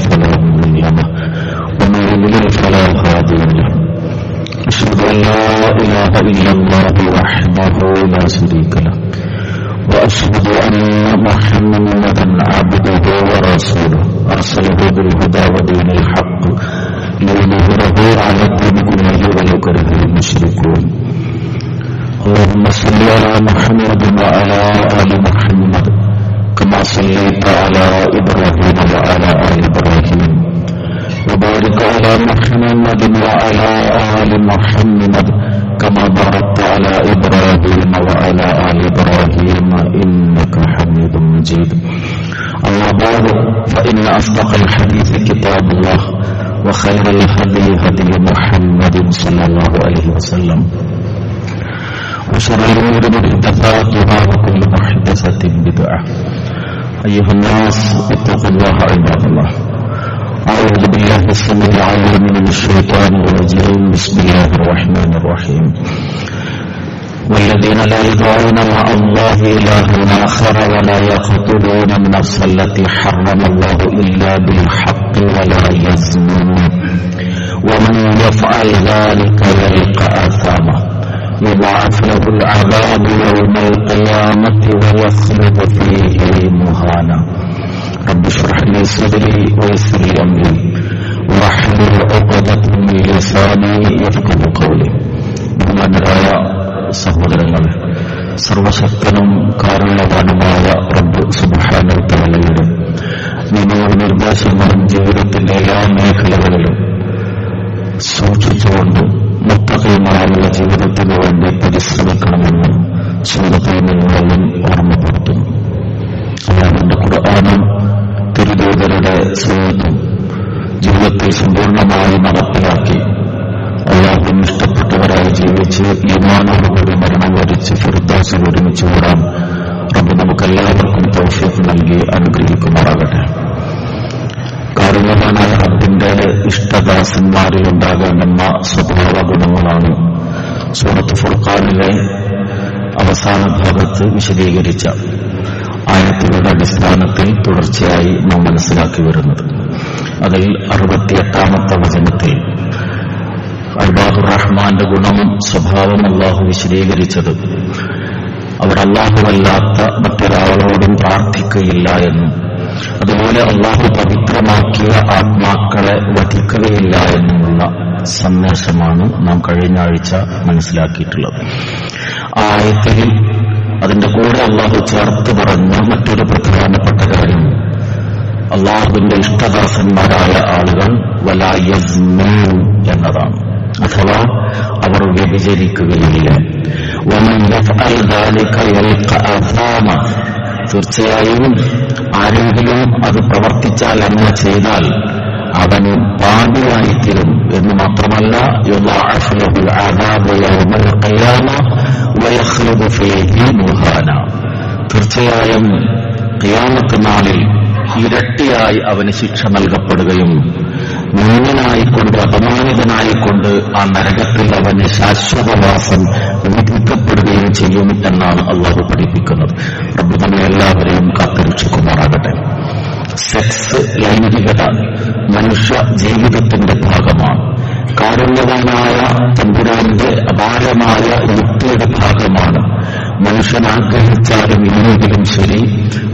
فلا مضل له ومن يضلل فلا هادي له أشهد أن لا إله إلا الله وحده لا شريك له وأشهد أن محمدا عبده ورسوله أرسله بالهدى ودين الحق ليظهره على الدين كله ولو كره المشركون اللهم صل على محمد وعلى آل محمد كما صليت على إبراهيم وعلى آل إبراهيم وبارك على محمد وعلى آل محمد كما باركت على إبراهيم وعلى آل إبراهيم إنك حميد مجيد أما بعد فإن أصدق الحديث كتاب الله وخير الهدي هدي محمد صلى الله عليه وسلم وشر الأمور محدثاتها وكل محدثة بدعة أيها الناس اتقوا الله عباد الله أعوذ بالله السميع العليم من الشيطان الرجيم بسم الله الرحمن الرحيم والذين لا يدعون مع الله إلها آخر ولا يقتلون النفس التي حرم الله إلا بالحق ولا يزنون ومن يفعل ذلك يلقى أثاما يضاعف له العذاب يوم القيامة ويخلد فيه مهانا رب اشرح لي صدري ويسر لي أمري واحلل عقدة من لساني يفقهوا قولي ബഹുമാന്യരായ സഹോദരങ്ങളെ, സർവശക്തനും കാരുണ്യവാനുമായ റബ്ബ് സുബ്ഹാനഹു വ തആലയുടെ നിയമനിർദ്ദേശങ്ങളും ജീവിതത്തിന്റെ എല്ലാ മേഖലകളിലും സൂക്ഷിച്ചുകൊണ്ട് മുത്തഖീമായുള്ള ജീവിതത്തിന് വേണ്ടി പരിശ്രമിക്കണമെന്ന് സൂറത്തിൽ നിന്നും ഓർമ്മപ്പെടുത്തുന്നു. അല്ലാഹുവിന്റെ ഖുർആനും തിരുദൂതരുടെ സുന്നത്തും ജീവിതത്തിൽ സമ്പൂർണ്ണമായി നടപ്പിലാക്കി അല്ലാഹുവിന് ഇഷ്ടപ്പെട്ടവരായി ജീവിച്ച് ഈമാനോടുകൂടി മരണം വരിച്ച് ഫിർദൗസിൽ ഒരുമിച്ച് കൂടാൻ റബ്ബ് നമുക്കെല്ലാവർക്കും തൗഫീഖ് നൽകി അനുഗ്രഹിക്കുമാറാകട്ടെ. കാരുണ്യവാനായ റബ്ബിന്റെ ഇഷ്ടദാസന്മാരിൽ ഉണ്ടാകേണ്ടുന്ന സ്വഭാവ ഗുണങ്ങളാണ് സൂറത്ത് ഫുർഖാനിലെ അവസാന ഭാഗത്ത് വിശദീകരിച്ച ആയത്തുകളുടെ അടിസ്ഥാനത്തിൽ തുടർച്ചയായി നാം മനസ്സിലാക്കി വരുന്നത്. അതിൽ 68-ാമത്തെ വചനത്തിൽ ഇബാദുർ റഹ്മാന്റെ ഗുണവും സ്വഭാവം അല്ലാഹു വിശദീകരിച്ചത് അവർ അല്ലാഹുവല്ലാത്ത മറ്റൊരാളോടും പ്രാർത്ഥിക്കുകയില്ല എന്നും അതുപോലെ അല്ലാഹു പവിത്രമാക്കിയ ആത്മാക്കളെ വധിക്കുകയില്ല എന്നുമുള്ള സന്ദേശമാണ് നാം കഴിഞ്ഞ ആഴ്ച മനസ്സിലാക്കിയിട്ടുള്ളത്. ആ ആയത്തിൽ അതിന്റെ കൂടെ അല്ലാഹു ചേർത്ത് പറഞ്ഞ മറ്റൊരു പ്രധാനപ്പെട്ട കാര്യം അല്ലാഹുവിന്റെ ഇഷ്ടദാസന്മാരായ ആളുകൾ വലാ യസ്നൂൻ എന്നതാണ്. അഥവാ അവർ വ്യഭിചരിക്കുകയില്ല. വമൻ യഫ്അൽ ദാലിക യൽഖ അസാമ, തീർച്ചയായും ആരെങ്കിലും അത് പ്രവർത്തിച്ചാൽ, അങ്ങനെ ചെയ്താൽ അവന് പാപിയായിത്തീരും എന്ന് മാത്രമല്ല യുളഅഫ് ലഹുൽ അദാബു യൗമൽ ഖിയാമ വയഖ്ലുദു ഫീഹി മുഹാന, തീർച്ചയായും ഖിയാമത്ത് നാളിൽ ഇരട്ടിയായി അവന് ശിക്ഷ നൽകപ്പെടുകയും മൂന്നനായിക്കൊണ്ട് അപമാനിതനായിക്കൊണ്ട് ആ നരകത്തിൽ അവന് ശാശ്വതവാസം വിധിക്കപ്പെടുകയും ചെയ്യും എന്നാണ് അല്ലാഹു പഠിപ്പിക്കുന്നത്. റബ്ബ് നമ്മെ എല്ലാവരെയും കാത്തുരക്ഷിക്കുമാറാകട്ടെ. സെക്സ്, ലൈംഗികത മനുഷ്യ ജീവിതത്തിന്റെ ഭാഗമാണ്. കാരുണ്യവാനായ തമ്പുരാന്റെ അപാരമായ യുക്തിയുടെ ഭാഗമാണ്. മനുഷ്യൻ ആഗ്രഹിച്ചാലും ഇല്ലെങ്കിലും ശരി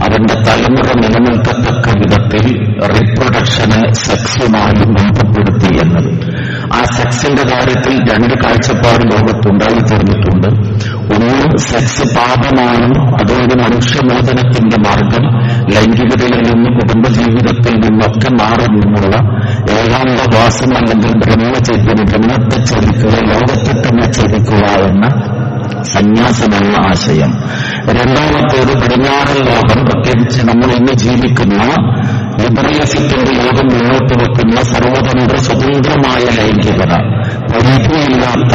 അവന്റെ തലമുറ നിലനിൽക്കത്തക്ക വിധത്തിൽ റീപ്രൊഡക്ഷനെ സെക്സുമായി ബന്ധപ്പെടുത്തി എന്നത്. ആ സെക്സിന്റെ കാര്യത്തിൽ രണ്ട് കാഴ്ചപ്പാട് ലോകത്തുണ്ടായി തീർന്നിട്ടുണ്ട്. ഒന്ന്, സെക്സ് പാപമാണ്, അതുകൊണ്ട് മനുഷ്യമോചനത്തിന്റെ മാർഗം ലൈംഗികതയിൽ നിന്ന് കുടുംബജീവിതത്തിൽ നിന്നൊക്കെ മാറി നിന്നുള്ള ഏകാന്തവാസം അല്ലെങ്കിൽ ബ്രഹ്മത്തെ ചതിക്കുക, ലോകത്തെ തന്നെ ചതിക്കുക എന്ന സന്യാസമെന്ന ആശയം. രണ്ടാമത്തേത് പടിഞ്ഞാറൻ ലോകം, പ്രത്യേകിച്ച് നമ്മൾ ഇന്ന് ജീവിക്കുന്ന ലിബറലിസത്തിന്റെ ലോകം മുന്നോട്ട് വെക്കുന്ന സർവതന്ത്ര സ്വതന്ത്രമായ ലൈംഗികത, പരിധിയില്ലാത്ത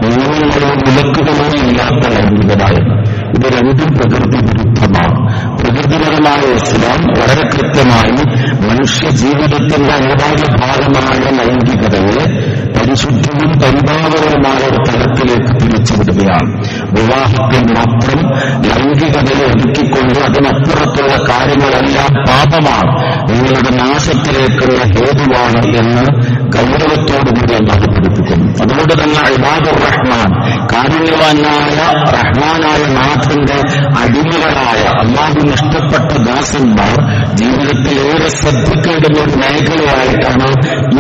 നിയമങ്ങളോ വിലക്കുകളോ ഇല്ലാത്ത ലൈംഗികത എന്ന്. ഇത് രണ്ടും പ്രകൃതി വിരുദ്ധമാണ്. പ്രകൃതിപരമായ ഇസ്ലാം വളരെ കൃത്യമായി മനുഷ്യ ജീവിതത്തിന്റെ അനിവാര്യ ഭാഗമായ ലൈംഗികതയെ പരിശുദ്ധവും പരിഭാവകവുമായ ഒരു തലത്തിൽ നരകത്തിലേക്ക് തിരിച്ചുവിടുകയാണ്. വിവാഹത്തിൽ മാത്രം ലൈംഗികതയെ ഒതുക്കിക്കൊണ്ട് അതിനപ്പുറത്തുള്ള കാര്യങ്ങളെല്ലാം പാപമാണ്, നിങ്ങളുടെ നാശത്തിലേക്കുള്ള ഹേതുവാണ് എന്ന് ഗൗരവത്തോടുകൂടി അല്ലാഹു പഠിപ്പിക്കുന്നു. അതുകൊണ്ട് തന്നെ ഇബാദുർ റഹ്മാൻ, കാരുണ്യവാനായ റഹ്മാനായ നാഥന്റെ അടിമകളായ അല്ലാഹുവിന് ഇഷ്ടപ്പെട്ട ദാസന്മാർ ജീവിതത്തിൽ ഏറെ ശ്രദ്ധിക്കേണ്ടുന്ന ഒരു മേഖലയായിട്ടാണ്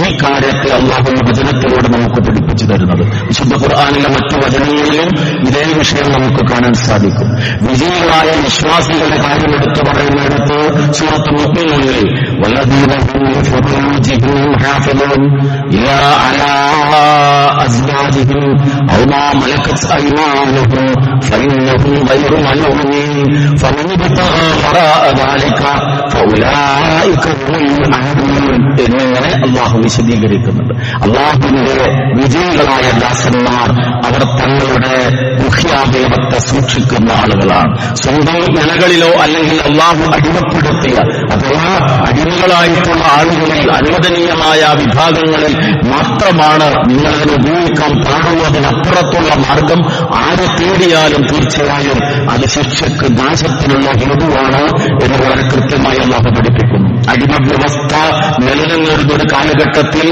ഈ കാര്യത്തെ അല്ലാഹുവിന്റെ വചനത്തിലൂടെ നമുക്ക് പഠിപ്പിച്ചു തരുന്നത്. വിശുദ്ധ ഖുർആനിലെ മറ്റു വചനങ്ങളിലും ഇതേ വിഷയം നമുക്ക് കാണാൻ സാധിക്കും. വിജയികളായ വിശ്വാസികളുടെ കാര്യം എടുത്തു പറയുന്നിടത്ത് സൂറത്തുൽ മുഅ്മിനൂനിൽ വല്ലദീന ഹും ഫുറൂജിഹിം ഹാഫിളൂൻ ഇല്ലാ അലാ അസ്വാജിഹിം ഔ മാ മലകത് അയ്മാനുഹും ഫഇന്നഹും ഗൈറു മലൂമീൻ ഫമൻ ഇബ്തഗാ വറാഅ ദാലിക ഫഉലൈക ഹുമുൽ ആദൂൻ എന്നിങ്ങനെ അല്ലാഹു വിശദീകരിക്കുന്നുണ്ട്. അല്ലാഹുവിന്റെ വിജയികളായ ദാസന്മാർ അവർ തങ്ങളുടെ ഗുഹ്യാവയവത്തെ സൂക്ഷിക്കുന്ന ആളുകളാണ്. സ്വന്തം നിലകളിലോ അല്ലെങ്കിൽ അല്ലാഹു അടിമപ്പെടുത്തിയ അഥവാ അടിമകളായിട്ടുള്ള ആളുകളിൽ അനുവദനീയമായ വിഭാഗങ്ങളിൽ മാത്രമാണ് നിങ്ങളതിനെ ഉപയോഗിക്കാൻ പാടുള്ളൂ. അതിനപ്പുറത്തുള്ള മാർഗം ആരെ തേടിയാലും തീർച്ചയായും അത് ശിക്ഷയ്ക്ക് നാശത്തിനുള്ള ഹേതുവാണ് എന്ന് വളരെ കൃത്യമായി അല്ലാഹു പഠിപ്പിക്കുന്നു. അടിമ വ്യവസ്ഥ നിലനിന്നിരുന്ന ഒരു കാലഘട്ടത്തിൽ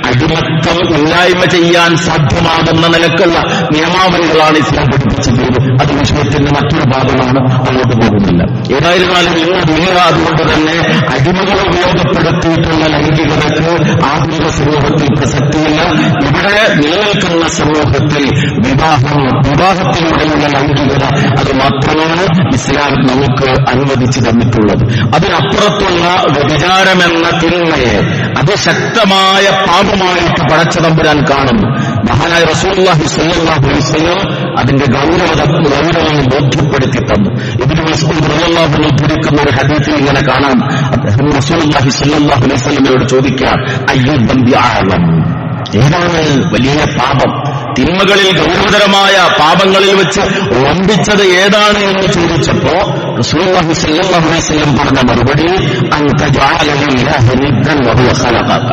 അടിമത്തം ഇല്ലായ്മ ചെയ്യാൻ സാധ്യമാകുന്ന നിലക്കുള്ള നിയമാവലികളാണ് ഇസ്ലാം പഠിപ്പിച്ചത്. അത് വിഷയത്തിന്റെ മറ്റൊരു ഭാഗമാണ്, അങ്ങോട്ട് പോകുന്നില്ല. ഏതായിരുന്നാലും ഇന്നതില്ല. അതുകൊണ്ട് തന്നെ അടിമകൾ ഉപയോഗപ്പെടുത്തിയിട്ടുള്ള ലൈംഗികതയ്ക്ക് ആധുനിക സമൂഹത്തിൽ പ്രസക്തിയില്ല. ഇവിടെ നിലനിൽക്കുന്ന സമൂഹത്തിൽ വിവാഹത്തിലൂടെയുള്ള ലൈംഗികത അത് മാത്രമാണ് ഇസ്ലാം നമുക്ക് അനുവദിച്ചു തന്നിട്ടുള്ളത്. അതിനപ്പുറത്തുള്ള വ്യഭിചാരമെന്ന തിന്മയെ അതിശക്തമായ പാപമായിട്ട് പടച്ചതമ്പുരാൻ കാണുന്നു. മഹാനായ റസൂലുള്ളാഹി സ്വല്ലല്ലാഹു അലൈഹി വസല്ലം അതിന്റെ ഗൗരവം ബോധ്യപ്പെടുത്തി തന്നു. ഇബ്നു മസ്ഊദ് റളിയല്ലാഹു അൻഹു ഉദ്ധരിക്കുന്ന ഒരു ഹദീസിൽ ഇങ്ങനെ കാണാം. അദ്ദേഹം റസൂലുള്ളാഹി സ്വല്ലല്ലാഹു അലൈഹി വസല്ലമയോട് ചോദിക്കാം, അയ്യുൽ ദംബി അഅലം, ഏതാണ് വലിയ പാപം? തിന്മകളിൽ ഗൗരവതരമായ പാപങ്ങളിൽ വെച്ച് വമ്പിച്ചത് ഏതാണ് എന്ന് ചോദിച്ചപ്പോ റസൂലുള്ളാഹി സ്വല്ലല്ലാഹു അലൈഹി വസല്ലം പറഞ്ഞ മറുപടി അൻത ജഅല ലില്ലാഹി നിദ്ദൻ വഹുവ ഖലഖക.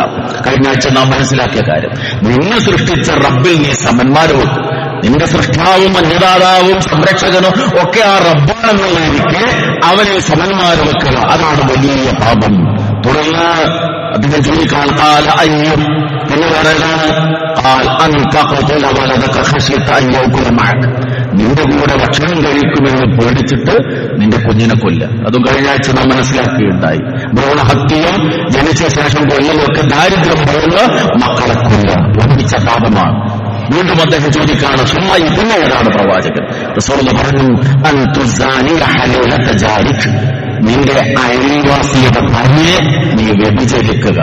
കഴിഞ്ഞ ആഴ്ച നാം മനസ്സിലാക്കിയ കാര്യം, നിന്നെ സൃഷ്ടിച്ച റബ്ബിൽ നീ സമന്മാരെ വെക്കും. നിന്റെ സൃഷ്ടാവും അന്യദാതാവും സംരക്ഷകനും ഒക്കെ ആ റബ്ബാണെന്നുള്ളതിരിക്കെ അവനിൽ സമന്മാരെ വെക്കുക, അതാണ് വലിയ പാപം. തുടർന്ന് അദ്ദേഹം ചോദിക്കാൻ കാല അയ്യോ, പിന്നെ പറയുകയാണ് നിന്റെ കൂടെ ഭക്ഷണം കഴിക്കുമെന്ന് പേടിച്ചിട്ട് നിന്റെ കുഞ്ഞിനെ കൊല്ല. അതും കഴിഞ്ഞ ആഴ്ച നാം മനസ്സിലാക്കിയുണ്ടായി. ഭ്രൂണഹത്യയും ജനിച്ച ശേഷം കൊല്ലലൊക്കെ ദാരിദ്ര്യം പറയുന്ന മക്കളെ കൊല്ല വമ്പിച്ച പാപമാണ്. വീണ്ടും അദ്ദേഹം ചോദിക്കാണ്, സുമ്മാ ഇതിന് ഏതാണ് പ്രവാചകൻ? റസൂലുള്ളാഹി പറഞ്ഞു, നിന്റെ അയൽവാസിയുടെ ഭാര്യയെ നീ വ്യഭിചരിക്കുക.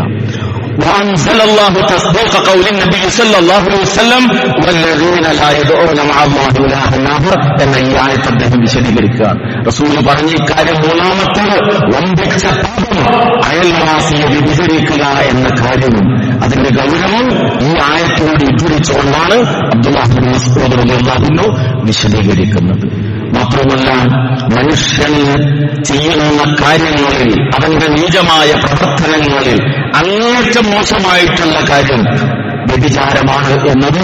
وأنزل الله تصديق قول النبي صلى الله عليه وسلم والذين لا يدعون مع الله إلها آخر എന്ന ഈ ആയത്ത് അദ്ദേഹം വിശദീകരിക്കുകയാണ്. റസൂൽ പറഞ്ഞ ഇക്കാര്യം മൂന്നാമത്തേത് വമ്പിച്ച പാപം അയൽവാസിയെ വ്യഭിചരിക്കുക എന്ന കാര്യവും അതിന്റെ ഗൗരവം ഈ ആയത്തോട് ഉദ്ധരിച്ചുകൊണ്ടാണ് അബ്ദുല്ലാഹ് ഇബ്നു മസ്ഊദ് റളിയല്ലാഹു അൻഹു വിശദീകരിക്കുന്നത്. മാത്രമല്ല, മനുഷ്യൻ ചെയ്യുന്ന കാര്യങ്ങളിൽ അവന്റെ നീചമായ പ്രവർത്തനങ്ങളിൽ അങ്ങേറ്റം മോശമായിട്ടുള്ള കാര്യം വ്യഭിചാരമാണ് എന്നത്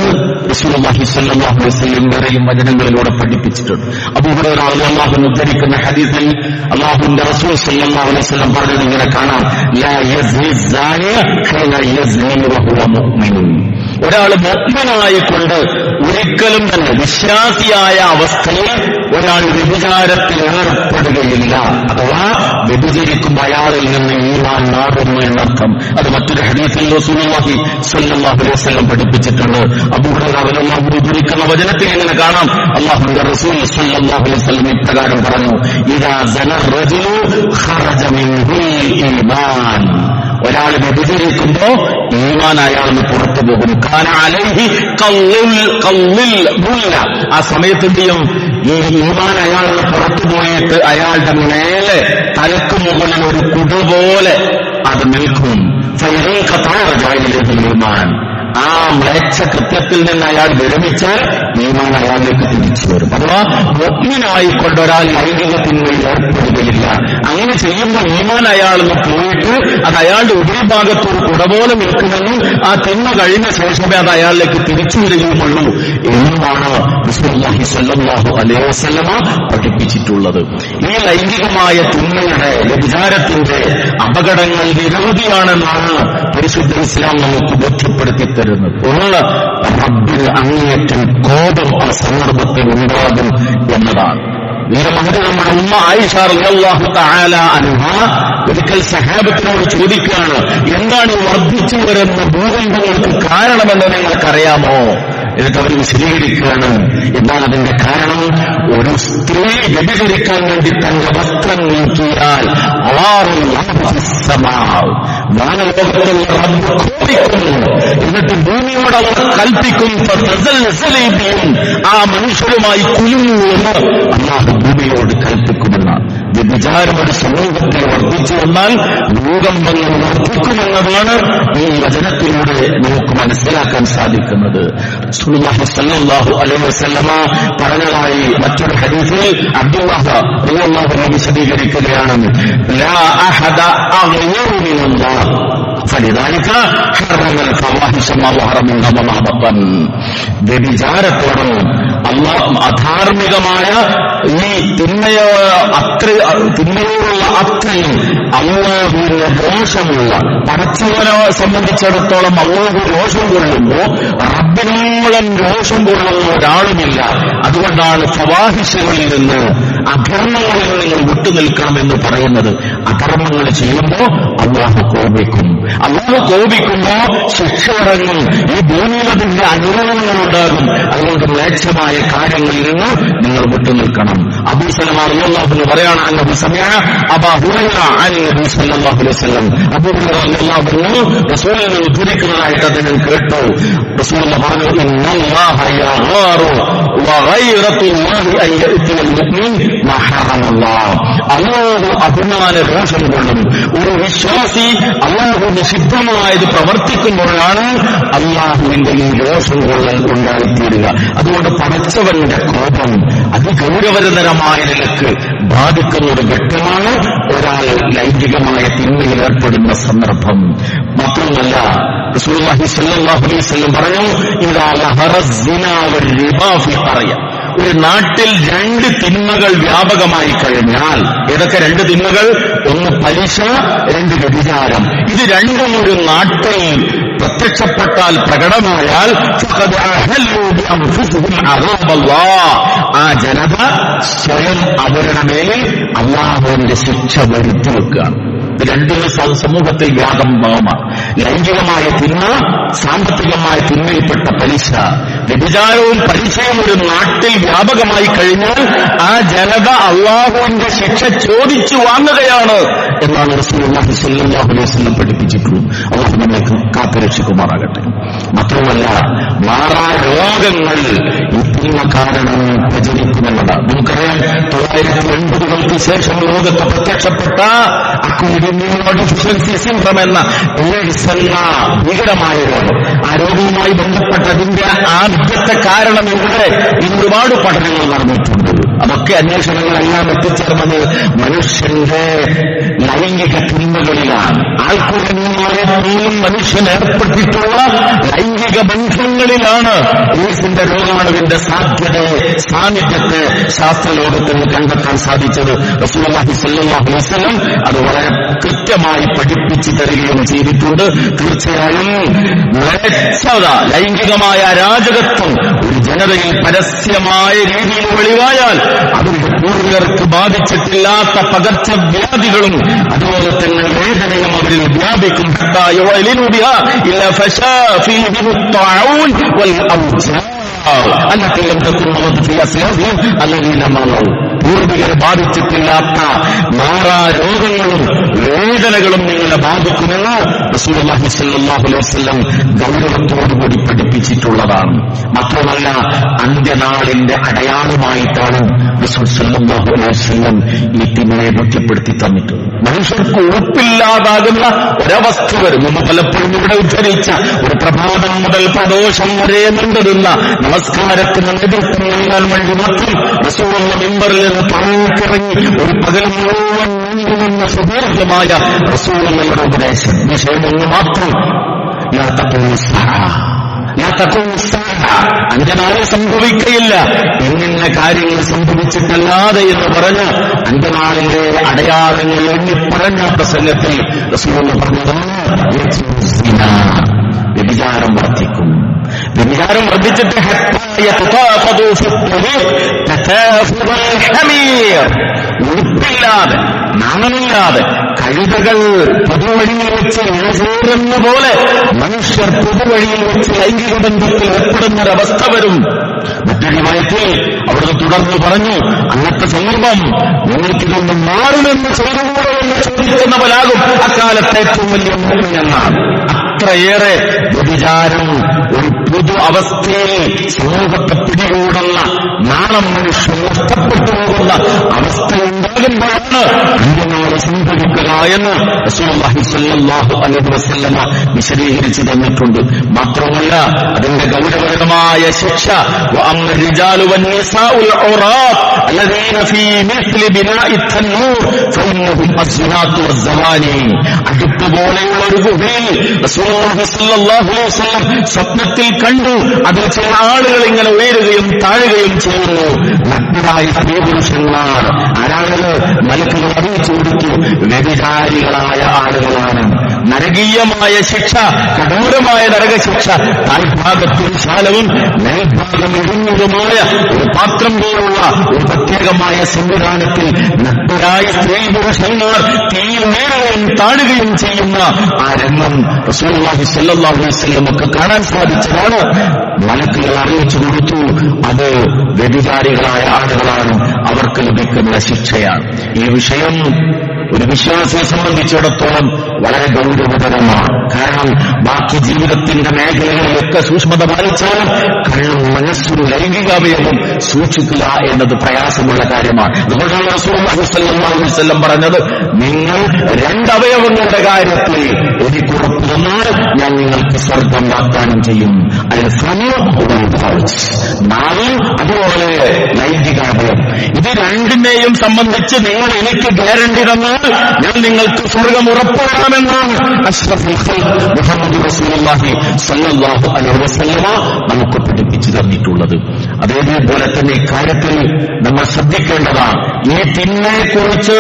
റസൂലുള്ളാഹി സ്വല്ലല്ലാഹു അലൈഹി വസല്ലം വേറെയും വചനങ്ങളിലൂടെ പഠിപ്പിച്ചിട്ടുണ്ട്. അബൂ ഹുറൈറ റളിയല്ലാഹു അൻഹു ഉദ്ധരിക്കുന്ന ഹദീസിൽ അല്ലാഹുവിന്റെ റസൂൽ സ്വല്ലല്ലാഹു അലൈഹി വസല്ലം പറഞ്ഞത് ഇങ്ങനെ കാണാം, ലാ യസ്നി സാനി ഹീന യസ്നി വഹുവ മുഅ്മിൻ. ഒരാൾ മുഅ്മിനായിക്കൊണ്ട് ഒരിക്കലും തന്നെ വിശ്വാസിയായ അവസ്ഥയിൽ ഒരാൾ വ്യഭിചാരത്തിൽ ഏർപ്പെടുകയില്ല. അഥവാ വ്യഭിചരിക്കുമ്പോൾ അയാളിൽ നിന്ന് ഈമാൻ മാറുന്നു എന്നർത്ഥം. അത് മറ്റൊരു ഹദീസിൽ റസൂലുള്ളാഹി സ്വല്ലല്ലാഹു അലൈഹി വസല്ലം പഠിപ്പിച്ചിട്ടുണ്ട്. അബൂ ഹുറൈറ റളിയല്ലാഹു അൻഹു ഉദ്ധരിക്കുന്ന വചനത്തിൽ ഇങ്ങനെ കാണാം, അല്ലാഹുവിന്റെ റസൂൽ സ്വല്ലല്ലാഹു അലൈഹി വസല്ലം ഇപ്രകാരം പറഞ്ഞു, ഇദാ സന റജുലു ഖറജ മിൻഹുൽ ഈമാൻ. ഒരാൾ വ്യഭിചരിക്കുമ്പോ ഈമാൻ അയാളിന് പുറത്തു പോകും. കാന അലൈഹി ഖല്ലുൽ. ആ സമയത്ത് എന്ത് ചെയ്യും? ഈ ഈമാൻ അയാളിന് പുറത്തു പോയിട്ട് അയാളുടെ മേലെ തലക്ക് മുകളിൽ ഒരു കുട പോലെ അത് നിൽക്കും. ഈമാൻ ആ മ്ലേച്ഛ കൃത്യത്തിൽ നിന്ന് അയാൾ വിരമിച്ചാൽ ഈമാൻ അയാളിലേക്ക് തിരിച്ചു വരും. അഥവാ മുഅ്മിനായിക്കൊണ്ട് ഒരാൾ ലൈംഗിക തിന്മയിൽ ഏർപ്പെടുകയില്ല. അങ്ങനെ ചെയ്യുമ്പോൾ ഈമാൻ അയാളെന്ന് പോയിട്ട് അത് അയാളുടെ ഉപരിഭാഗത്തോട് കുടപോലെ നിൽക്കുമെന്നും ആ തിന്മ കഴിഞ്ഞ ശേഷമേ അത് അയാളിലേക്ക് തിരിച്ചു വരികയുമുള്ളൂ എന്നുമാണ് റസൂലുള്ളാഹി സ്വല്ലല്ലാഹു അലൈഹി വസല്ലമ പഠിപ്പിച്ചിട്ടുള്ളത്. ഈ ലൈംഗികമായ തിന്മയുടെ വ്യഭിചാരത്തിന്റെ അപകടങ്ങൾ നിരവധിയാണെന്നാണ് പരിശുദ്ധ ഇസ്ലാം നമുക്ക് ബോധ്യപ്പെടുത്തി തരുന്നത്. ഒന്ന്, റബ്ബിന് അങ്ങേയറ്റം കോപം ആ സന്ദർഭത്തിൽ ഉണ്ടാകും എന്നതാണ്. വീരമഹതി നമ്മുടെ ഉമ്മ ആയിഷ റളിയല്ലാഹു തആല അൻഹ ഒരിക്കൽ സഹാബത്തിനോട് ചോദിക്കുകയാണ്, എന്താണ് വർദ്ധിച്ചു വരുന്ന ഭൂകമ്പങ്ങൾക്ക് കാരണമെന്ന് നിങ്ങൾക്കറിയാമോ? എന്നിട്ട് അവർ വിശദീകരിക്കുകയാണ്, എന്താണ് അതിന്റെ കാരണം? ഒരു സ്ത്രീ വ്യഭിചരിക്കാൻ വേണ്ടി തന്റെ വസ്ത്രം നീക്കിയാൽ വാനലോകത്തുള്ള റബ്ബ് കോപിക്കുന്നു. എന്നിട്ട് ഭൂമിയോട് അവർ കൽപ്പിക്കും, ആ മനുഷ്യരുമായി കുലുങ്ങൂ എന്ന് അല്ലാഹു ഭൂമിയോട് കൽപ്പിക്കുമെന്നാണ്. വ്യഭിചാരം ഒരു സമൂഹത്തിൽ വർദ്ധിച്ചു വന്നാൽ ഭൂകമ്പങ്ങൾ വർദ്ധിക്കുമെന്നതാണ് ഈ വചനത്തിലൂടെ നമുക്ക് മനസ്സിലാക്കാൻ സാധിക്കുന്നത്. റസൂലുള്ളാഹി സ്വല്ലല്ലാഹു അലൈഹി വസല്ലമ പറഞ്ഞതായി മറ്റൊരു ഹദീസിൽ അബ്ദുല്ലാഹ് റളിയല്ലാഹു അൻഹു വിശദീകരിക്കുകയാണ്, ലാ അഹദ അഗ്യറു മിനല്ലാഹ് ഫലിദാലിക ഹറമൽ ഫവാഹിശ മാ വഹറ മിൻഹാ വമാ ബത്തൻ. വ്യഭിചാരത്തോടും അധാർമികമായ ഈ തിന്മയോടുള്ള അത്രയും അല്ലാഹുവിന്റെ രോഷമുള്ള പടച്ചവനെ സംബന്ധിച്ചിടത്തോളം അല്ലാഹു രോഷം കൊള്ളുമ്പോ റബ്ബിനോളം രോഷം കൊള്ളുന്ന ഒരാളുമില്ല. അതുകൊണ്ടാണ് ഫവാഹിശകളിൽ നിന്ന്, അധർമ്മങ്ങളിൽ നിങ്ങൾ വിട്ടുനിൽക്കണമെന്ന് പറയുന്നത്. അധർമ്മങ്ങൾ ചെയ്യുമ്പോൾ അല്ലാഹു കോപിക്കും. അല്ലാഹു കോപിക്കുമ്പോ ശിക്ഷ ഇറങ്ങും. ഈ ഭൂമിയിൽ അതിന്റെ അനുഭവങ്ങളുണ്ടാകും. അതുകൊണ്ട് മ്ലേച്ഛമായ കാര്യങ്ങളിൽ നിന്ന് നിങ്ങൾ വിട്ടുനിൽക്കണം. അബൂ സലമ റളിയല്ലാഹു അൻഹു പറയാണ്, അന്നഹു സമിഅ അബൂ ഹുറൈറ അൻ നബി സല്ലല്ലാഹു അലൈഹി വസല്ലം. അബൂ ഹുറൈറ റളിയല്ലാഹു അൻഹു റസൂലിനെ ഉദ്ധരിക്കുന്നതായിട്ട് അദ്ദേഹം കേട്ടു. റസൂലുള്ളാഹി പറഞ്ഞു, ഇന്നല്ലാഹ യഗാറു വഗൈറത്തുല്ലാഹി അൻ യഅതിയൽ മുഅ്മിൻ മാ ഹറമല്ലാഹ്. അല്ലാഹു അഭിമാന രോഷം കൊള്ളും. ഒരു വിശ്വാസി അല്ലാഹു നിഷിദ്ധമായത് പ്രവർത്തിക്കുമ്പോഴാണ് അല്ലാഹുവിന്റെ ഈ രോഷം കൊള്ളൽ ഉണ്ടായിത്തീരുക. അതുകൊണ്ട് പടച്ചവന്റെ കോപം അതിഗൗരവതരമായ നിലക്ക് ബാധിക്കുന്ന ഒരു ഘട്ടമാണ് ഒരാൾ ലൈംഗികമായ തിന്മയിൽ ഏർപ്പെടുന്ന സന്ദർഭം. മാത്രമല്ല റസൂലുള്ളാഹി സ്വല്ലല്ലാഹു അലൈഹി വസല്ലം പറഞ്ഞു, ഇദാ ലഹറ സിനാ വൽറിബാ ഫി ഖറയ. ഒരു നാട്ടിൽ രണ്ട് തിന്മകൾ വ്യാപകമായി കഴിഞ്ഞാൽ, ഏതൊക്കെ രണ്ട് തിന്മകൾ? ഒന്ന് പലിശ, രണ്ട് വ്യഭിചാരം. ഇത് രണ്ടും ഒരു നാട്ടിൽ പ്രത്യക്ഷപ്പെട്ടാൽ, പ്രകടമായാൽ ആ ജനത സ്വയം അവരുടെ മേലിൽ അല്ലാഹുവിന്റെ ശിക്ഷ വരുത്തി വെക്കുകയാണ്. ഇത് രണ്ടും സമൂഹത്തിൽ വ്യാപകമാണ്. ലൈംഗികമായ തിന്മ, സാമ്പത്തികമായ തിന്മയിൽപ്പെട്ട പലിശ. വ്യഭിചാരവും പലിശയും ഒരു നാട്ടിൽ വ്യാപകമായി കഴിഞ്ഞാൽ ആ ജനത അല്ലാഹുവിന്റെ ശിക്ഷ ചോദിച്ചു വാങ്ങുകയാണ് എന്നാണ് റസൂലുള്ളാഹി സ്വല്ലല്ലാഹു അലൈഹി വസല്ലം പഠിപ്പിച്ചിട്ടുള്ളത്. അല്ലാഹു നമ്മെ കാത്തുരക്ഷിക്കുമാറാകട്ടെ. മാത്രമല്ല, മാറാ രോഗങ്ങൾ ഈ തിന്മ കാരണം പ്രചരിക്കുമെന്നതാണ്. നമുക്കറിയാം, 1980-കൾക്ക് ശേഷം ലോകത്ത് പ്രത്യക്ഷപ്പെട്ട ഡെഫിഷ്യൻസി സിൻഡ്രോം എന്ന AIDS എന്ന ഭീകരമായ രോഗം. ആ രോഗവുമായി ബന്ധപ്പെട്ടതിന്റെ ആദ്യത്തെ കാരണം ഇവിടെ ഒരുപാട് പഠനങ്ങൾ നടന്നിട്ടുണ്ട്. അതൊക്കെ അന്വേഷണങ്ങളെല്ലാം എത്തിച്ചേർന്നത് മനുഷ്യന്റെ ലൈംഗിക തിന്മകളിലാണ്. ആൾക്കൂട്ടമായ മനുഷ്യൻ ഏർപ്പെട്ടിട്ടുള്ള ലൈംഗിക ബന്ധങ്ങളിലാണ് AIDS രോഗാണുവിന്റെ സാന്നിധ്യത്തെ ശാസ്ത്രലോകത്തിന് കണ്ടെത്താൻ സാധിച്ചത്. റസൂലുള്ളാഹി സ്വല്ലല്ലാഹു അലൈഹി വസല്ലം അത് വളരെ കൃത്യമായി പഠിപ്പിച്ചു തരികയും ചെയ്തിട്ടുണ്ട്. തീർച്ചയായും ലൈംഗികമായ അരാജകത്വം ഒരു ജനതയിൽ പരസ്യമായ രീതിയിൽ വെളിവായാൽ അവരുടെ പൂർവികർക്ക് ബാധിച്ചിട്ടില്ലാത്ത പകർച്ചവ്യാധികളും അതുപോലെ തന്നെ വേദനയും അവരിൽ വ്യാപിക്കും. പൂർവികരെ ബാധിച്ചിട്ടില്ലാത്ത മാറാ രോഗങ്ങളും വേദനകളും നിങ്ങളെ ബാധിക്കുമെന്ന് റസൂലുള്ളാഹി സ്വല്ലല്ലാഹു അലൈഹി വസല്ലം ഗൗരവത്തോടുകൂടി പഠിപ്പിച്ചിട്ടുള്ളതാണ്. മാത്രമല്ല അന്ത്യനാളിന്റെ അടയാളമായിട്ടാണ് റസൂൽ സ്വല്ലല്ലാഹു അലൈഹി വസല്ലം ഈ തിന്മയെ ബോധ്യപ്പെടുത്തി തന്നിട്ട്. മനുഷ്യർക്ക് ഉറപ്പില്ലാതാകുന്ന ഒരവസ്ഥ വരും. നമ്മൾ പലപ്പോഴും ഇവിടെ ഉദ്ധരിച്ച ഒരു പ്രഭാതം മുതൽ പ്രദോഷം വരെ നീണ്ടുനിന്ന നമസ്കാരത്തിന് നേതൃത്വം നൽകാൻ വേണ്ടി മാത്രം റസൂലുള്ള മിമ്പറിൽ നിന്ന് താഴേക്കിറങ്ങി ഒരു പകൽ മുഴുവൻ നീണ്ടുനിന്ന സുദീർഘമായ റസൂലുള്ളയുടെ ഉപദേശം വിഷയമൊന്ന് മാത്രം, അന്ത്യനാളിൽ സംഭവിക്കയില്ല, ഇന്ന കാര്യങ്ങൾ സംഭവിച്ചിട്ടല്ലാതെ എന്ന് പറഞ്ഞ് അന്ത്യനാളിന്റെ അടയാളങ്ങൾ എണ്ണിപ്പറഞ്ഞ പ്രസംഗത്തിൽ റസൂൽ പറഞ്ഞതാണ് വ്യഭിചാരം വർദ്ധിക്കും. വ്യഭിചാരം വർദ്ധിച്ചിട്ട് ഉടുപ്പില്ലാതെ നാണമില്ലാതെ കഴുതകൾ പൊതുവഴിയിൽ വെച്ച് ഇഴചേരുന്ന പോലെ മനുഷ്യർ പൊതുവഴിയിൽ വെച്ച് ലൈംഗിക ബന്ധത്തിൽ ഏർപ്പെടുന്നൊരവസ്ഥ വരും. മറ്റൊരു വയറ്റിൽ അവിടുന്ന് തുടർന്ന് പറഞ്ഞു, അന്നത്തെ സന്ദർഭം നിങ്ങൾക്കിതൊന്നും മാറുമെന്ന് ചെയ്തുകൂടെ എന്ന് ചോദിക്കുന്നവരാകും അക്കാലത്തെ ഏറ്റവും വലിയ എന്നാണ്. അത്രയേറെ വ്യഭിചാരം ഒരു പൊതു അവസ്ഥയിൽ സമൂഹത്തെ പിടികൂടുന്ന, നാണം മനുഷ്യൻ നഷ്ടപ്പെട്ടു പോകുന്ന അവസ്ഥയുണ്ടാകുമ്പോഴാണ് അന്ത്യനാള് സംഭവിക്കുക എന്ന് റസൂലുള്ളാഹി സ്വല്ലല്ലാഹു അലൈഹി വസല്ലമ വിശദീകരിച്ചു തന്നിട്ടുണ്ട്. മാത്രമല്ല അതിന്റെ ഗൗരവകരമായ ശിക്ഷ അടുത്തുപോലെയുള്ള ഒരു ഗുഹയിൽ സ്വപ്നത്തിൽ കണ്ടു. അതിൽ ചില ആളുകൾ ഇങ്ങനെ ഉയരുകയും താഴുകയും ചെയ്യുന്നു. നഗ്നരായ സ്ത്രീ പുരുഷന്മാർ. ആരാണത്? മലക്കുകൾ അറിയിച്ചു കൊടുത്തു, വ്യഭിചാരികളായ ആളുകളാണ്. നരകീയമായ ശിക്ഷ, കഠോരമായ നരകശിക്ഷ, താഴ്ഭാഗത്ത് വിശാലവും മേൽഭാഗം ഇടുന്നതുമായ ഒരു പാത്രം പോലുള്ള ഒരു പ്രത്യേകമായ സംവിധാനത്തിൽ നഗ്നരായ സ്ത്രീ പുരുഷന്മാർ തീയിൽ നേരുകയും താഴുകയും ചെയ്യുന്ന ആ രംഗം റസൂലുള്ളാഹി സ്വല്ലല്ലാഹു അലൈഹി വസല്ലം ഒക്കെ കാണാൻ സാധിച്ചതാണ്. മലക്കുകൾ അറിയിച്ചു കൊടുത്തു, അത് വ്യഭിചാരികളായ ആളുകളാണ്, അവർക്ക് ലഭിക്കുന്ന ശിക്ഷയാണ്. ഈ വിഷയം ഒരു വിശ്വാസിയെ സംബന്ധിച്ചിടത്തോളം വളരെ ഗൗരവതരമാണ്. കാരണം ബാക്കി ജീവിതത്തിന്റെ മേഖലകളിലൊക്കെ സൂക്ഷ്മത പാലിച്ചാലും കണ്ണും മനസ്സും ലൈംഗികാവയവും സൂക്ഷിക്കുക എന്നത് പ്രയാസമുള്ള കാര്യമാണ്. അതുകൊണ്ടാണ് റസൂലുള്ളാഹി സ്വല്ലല്ലാഹു അലൈഹി വസല്ലം പറഞ്ഞത്, നിങ്ങൾ രണ്ടവയവങ്ങളുടെ കാര്യത്തിൽ എനിക്കുറപ്പ് തന്നാൽ ഞാൻ നിങ്ങൾക്ക് സ്വർഗം വാഗ്ദാനം ചെയ്യും. അതിൽ നാവും അതുപോലെ ലൈംഗികാവയം, ഇത് രണ്ടിനെയും സംബന്ധിച്ച് നിങ്ങൾ എനിക്ക് ഗ്യാരണ്ടി തന്നാൽ ഞാൻ നിങ്ങൾക്ക് സ്വർഗം ഉറപ്പാക്കാമെന്നാണ് അഷ്റഫുൽ ഖൽഖ് മുഹമ്മദ് റസൂലുള്ളാഹി സ്വല്ലല്ലാഹു അലൈഹി വസല്ലമ നമുക്ക് പഠിപ്പിച്ചു തന്നിട്ടുള്ളത്. അതേപോലെ തന്നെ ഇക്കാര്യത്തിൽ നമ്മൾ ശ്രദ്ധിക്കേണ്ടതാണ്. ഈ തിന്മയെക്കുറിച്ച്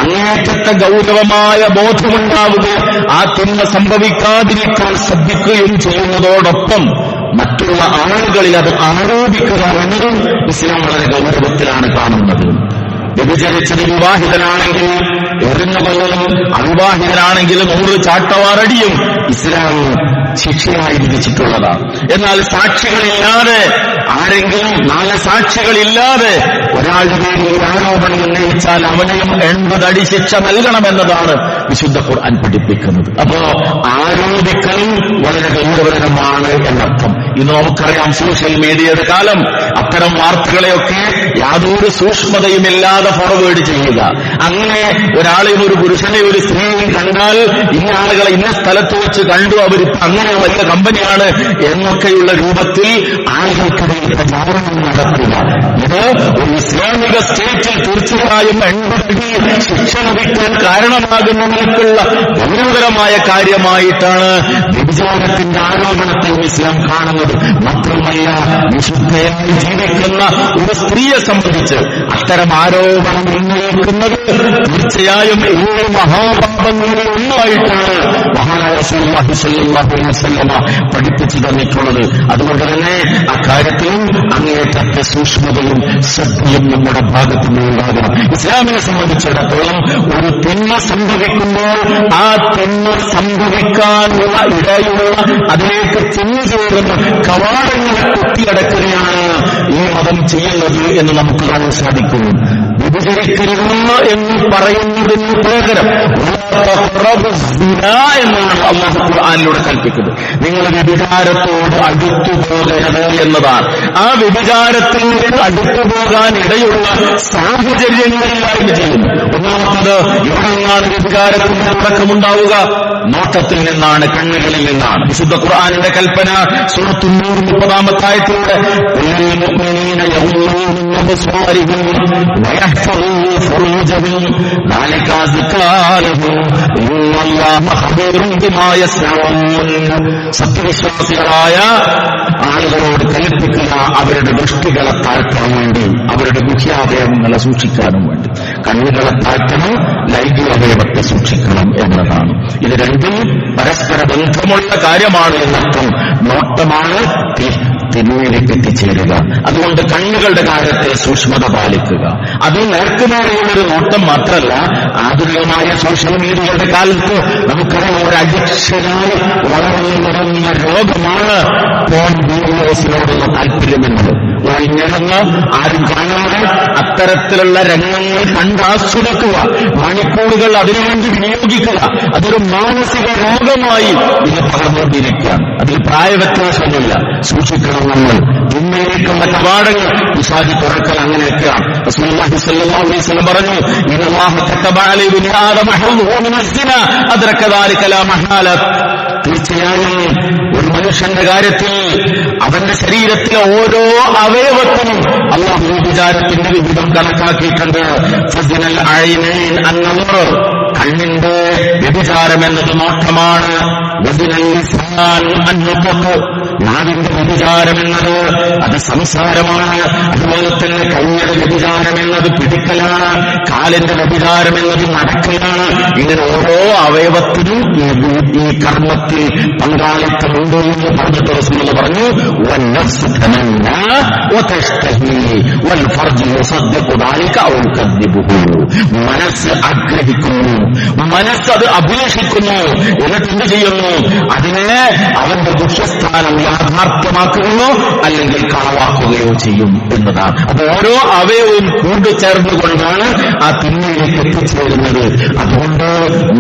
അങ്ങേയറ്റത്തെ ഗൗരവമായ ബോധമുണ്ടാവുകയും ആ തിന്മ സംഭവിക്കാതിരിക്കാൻ ശ്രദ്ധിക്കുകയും ചെയ്യുന്നതോടൊപ്പം മറ്റുള്ള ആളുകളിൽ അത് ആരോപിക്കുക എന്നതും ഇസ്ലാം വളരെ ഗൗരവത്തിലാണ് കാണുന്നത്. വ്യഭിചരിച്ചത് വിവാഹിതനാണെങ്കിൽ എറിഞ്ഞുകൊള്ളലും, അവിവാഹിതനാണെങ്കിൽ 100 ചാട്ടവാറടിയും ഇസ്ലാം ശിക്ഷയായി വിധിച്ചിട്ടുള്ളതാണ്. എന്നാൽ സാക്ഷികളില്ലാതെ, ആരെങ്കിലും 4 സാക്ഷികളില്ലാതെ ഒരാളുടെ പേരിൽ ഒരു ആരോപണം ഉന്നയിച്ചാൽ അവനെയും 80 അടി ശിക്ഷ നൽകണമെന്നതാണ് വിശുദ്ധ ഖുർആൻ പഠിപ്പിക്കുന്നത്. അപ്പോ ആരോപിക്കലും വളരെ ഗൗരവകരമാണ് എന്നർത്ഥം. ഇന്ന് നമുക്കറിയാം, സോഷ്യൽ മീഡിയയുടെ കാലം. അത്തരം വാർത്തകളെയൊക്കെ യാതൊരു സൂക്ഷ്മതയുമില്ലാതെ ഫോർവേഡ് ചെയ്യുക. അങ്ങനെ ഒരാളെയും ഒരു പുരുഷനെ ഒരു സ്ത്രീയും കണ്ടാൽ ഇന്ന ആളുകളെ ഇന്ന സ്ഥലത്ത് വെച്ച് കണ്ടു, അവരിപ്പോ അങ്ങനെ വലിയ കമ്പനിയാണ് എന്നൊക്കെയുള്ള രൂപത്തിൽ ആളുകൾക്കിടയിൽ പ്രചാരണം നടത്തുക. ഇത് ഒരു ഇസ്ലാമിക സ്റ്റേറ്റിൽ തീർച്ചയായും 80 ശിക്ഷ ലഭിക്കാൻ കാരണമാകുന്ന നിലക്കുള്ള ഗൗരവകരമായ കാര്യമായിട്ടാണ് വ്യഭിചാരത്തിന്റെ ആരോപണത്തെ ഇസ്ലാം കാണുന്നത്. മാത്രമല്ല, വിശുദ്ധയായി ജീവിക്കുന്ന ഒരു സ്ത്രീയെ സംബന്ധിച്ച് അത്തരം ആരോപണം ഉന്നയിക്കുന്നത് തീർച്ചയായും 7 മഹാപാപങ്ങളിൽ ഒന്നായിട്ടാണ് മഹാനായ റസൂലുള്ളാഹി സ്വല്ലല്ലാഹു അലൈഹി വസല്ലമ പഠിപ്പിച്ചു തന്നിട്ടുള്ളത്. അതുകൊണ്ട് തന്നെ അക്കാര്യത്തിലും അങ്ങേയറ്റത്തെ സൂക്ഷ്മതയും ശ്രദ്ധയും നമ്മുടെ ഭാഗത്തു നിന്നുണ്ടാകണം. ഇസ്ലാമിനെ സംബന്ധിച്ചിടത്തോളം ഒരു തിന്മ സംഭവിക്കുമ്പോൾ ആ തിന്മ സംഭവിക്കാനുള്ള ഇടയുള്ള, അതിലേക്ക് ചെന്നുചേരുന്ന കവാടങ്ങളെ കൊത്തിയടക്കുകയാണ് ഈ മതം ചെയ്യുന്നത് എന്ന് നമുക്ക് കാണാൻ സാധിക്കും. വ്യഭിചരിക്കരുത് എന്ന് പറയുന്നതിന് പകരം എന്നാണ് അല്ലാഹു ഖുർആനിലൂടെ കൽപ്പിക്കുന്നത്. നിങ്ങൾ വ്യഭിചാരത്തോട് അടുത്തു പോകരുത് എന്നതാണ്. ആ വ്യഭിചാരത്തിലേക്ക് അടുത്തു പോകാൻ ഇടയുള്ള സാഹചര്യങ്ങളിലായി ചെയ്യുന്നു. ഒന്നാമത്തത്, ഇവിടെ നിന്നാണ് വ്യഭിചാരത്തിന്റെ തുടക്കമുണ്ടാവുക? നോട്ടത്തിൽ നിന്നാണ്, കണ്ണുകളിൽ നിന്നാണ്. വിശുദ്ധ ഖുർആനിന്റെ കൽപ്പന സൂറത്തുൻ നൂർ 30-ാമത്തെ ആയത്തിലൂടെ സത്യവിശ്വാസികളായ ആളുകളോട് കൽപ്പിക്കുക അവരുടെ ദൃഷ്ടികളെ താഴ്ത്താൻ വേണ്ടി, അവരുടെ മുഖ്യാവയവങ്ങളെ സൂക്ഷിക്കാനും വേണ്ടി. കണ്ണുകളെ താഴ്ത്തണം, ലൈംഗിക അവയവത്തെ സൂക്ഷിക്കണം എന്നതാണ്. ഇത് രണ്ടും പരസ്പര ബന്ധമുള്ള കാര്യമാണ് എന്നർത്ഥം. നോട്ടമാണ് തിന്മയിലേക്ക് എത്തിച്ചേരുക. അതുകൊണ്ട് കണ്ണുകളുടെ കാര്യത്തിൽ സൂക്ഷ്മത പാലിക്കുക. അത് നേർക്കുനേരെയുള്ളൊരു നോട്ടം മാത്രമല്ല, ആധുനികമായ സോഷ്യൽ മീഡിയയുടെ കാലത്ത് നമുക്കറിയാം ഒരു അഡിക്ഷനായി വളർന്നു തുടങ്ങിയ രോഗമാണ് ഫോൺ വീഡിയോസിനോടുള്ള താല്പര്യമെന്നത്. ഒഴിഞ്ഞിറങ്ങ് ആരും കാണാതെ അത്തരത്തിലുള്ള രംഗങ്ങൾ കണ്ടാസ്വദിക്കുക, മണിക്കൂറുകൾ അതിനുവേണ്ടി വിനിയോഗിക്കുക. അതൊരു മാനസിക രോഗമായി ഇത് പകർന്നുകൊണ്ടിരിക്കുകയാണ്. അതിൽ പ്രായവ്യത്യാസമൊന്നുമില്ല. സൂക്ഷിക്കണം നമ്മൾ. തിന്മയിലേക്കുള്ള കവാടങ്ങൾ പിശാച് തുറക്കൽ അങ്ങനെയൊക്കെയാണ്. റസൂലുള്ളാഹി സ്വല്ലല്ലാഹു അലൈഹി വസല്ലം പറഞ്ഞു, ഇന്നല്ലാഹ കതബ അലൈ ബനി ആദമ ഹുദ്ദുഹു മിനസ് സിന അദ്റക ദാലിക ലാ മഹാല. തീർച്ചയായും ഒരു മനുഷ്യന്റെ കാര്യത്തിൽ അവന്റെ ശരീരത്തിലെ ഓരോ അവയവത്തിനും അല്ലാഹു വ്യഭിചാരത്തിന്റെ വിഹിതം കണക്കാക്കിയിട്ടുണ്ട്. ഫസ്നൽ ഐനൈൻ അന്നദർ, കണ്ണിന്റെ വ്യഭിചാരം എന്നത് നോട്ടമാണ്. വസ്നൽ ലിസാൻ അന്നഖ്, നാവിന്റെ വ്യഭിചാരം എന്നത് അത് സംസാരമാണ്. അതുപോലെ തന്നെ കൈയുടെ വ്യഭിചാരം എന്നത് പിടിക്കലാണ്. കാലിന്റെ വ്യഭിചാരം എന്നത് നടക്കലാണ്. ഇങ്ങനെ ഓരോ അവയവത്തിനും ഈ കർമ്മത്തിൽ പങ്കാളിത്തമുണ്ട് എന്ന് പറഞ്ഞിട്ട് റസൂലുള്ളാഹി പറഞ്ഞു, വന്നഫ്സു തമന്ന വതഷ്തഹി വൽഫർജു യുസദ്ദിഖു ദാലിക ഔ യുകദ്ദിബുഹു. മനസ്സ് ആഗ്രഹിക്കുന്നു, മനസ്സ് അത് അഭിലഷിക്കുന്നു, എന്നിട്ട് എന്ത് ചെയ്യുന്നു? അതിനെ അവന്റെ ദുഷ്യസ്ഥാനം യാഥാർത്ഥ്യമാക്കുകയോ അല്ലെങ്കിൽ കളവാക്കുകയോ ചെയ്യും എന്നതാണ്. അത് ഓരോ അവയവും കൂടിച്ചേർന്നുകൊണ്ടാണ് ആ തിന്മയിലേക്ക് എത്തിച്ചേരുന്നത്. അതുകൊണ്ട്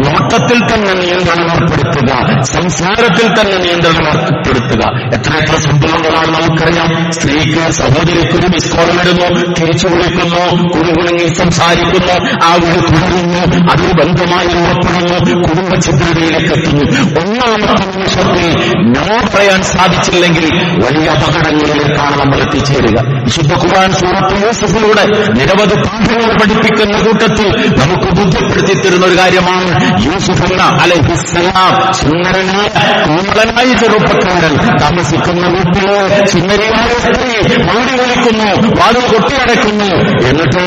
നോട്ടത്തിൽ തന്നെ നിയന്ത്രണം ഏർപ്പെടുത്തുക, സംസാരത്തിൽ തന്നെ നിയന്ത്രണം ഏർപ്പെടുത്തുക. എത്ര സംഭവങ്ങളാണ് നമുക്കറിയാം. സ്ത്രീക്ക് സഹോദരിക്കൊരു മിസ്കോൾ ഇടുന്നു, തിരിച്ചു വിളിക്കുന്നു, കുടുകുണങ്ങി സംസാരിക്കുന്നു, ആ വിളി തുടരുന്നു, അതൊരു ബന്ധമായി ഉറപ്പെടുന്നു, കുടുംബ ചിത്രതയിലേക്ക് എത്തുന്നു. ഒന്നാമത്തെ നിമിഷത്തിൽ നോ പറയാൻ സാധിച്ചില്ലെങ്കിൽ വലിയ അപകടങ്ങളിലേക്കാണ് നമ്മൾ എത്തിച്ചേരുക. വിശുദ്ധ ഖുർആൻ സൂറത്ത് യൂസുഫിലൂടെ നിരവധി പാഠങ്ങൾ പഠിപ്പിക്കുന്ന കൂട്ടത്തിൽ നമുക്ക് ബോധ്യപ്പെടുത്തി തരുന്ന ഒരു കാര്യമാണ് യൂസുഫ് എന്ന അലൈഹിസ്സലാം സുന്ദരനായ കോമളനായ ചെറുപ്പക്കാരൻ താമസിക്കുന്ന വീട്ടില് സുന്ദരിയായ സ്ത്രീ മാടി വിളിക്കുന്നു, വാതിൽ കൊട്ടിയടക്കുന്നു. എന്നിട്ട്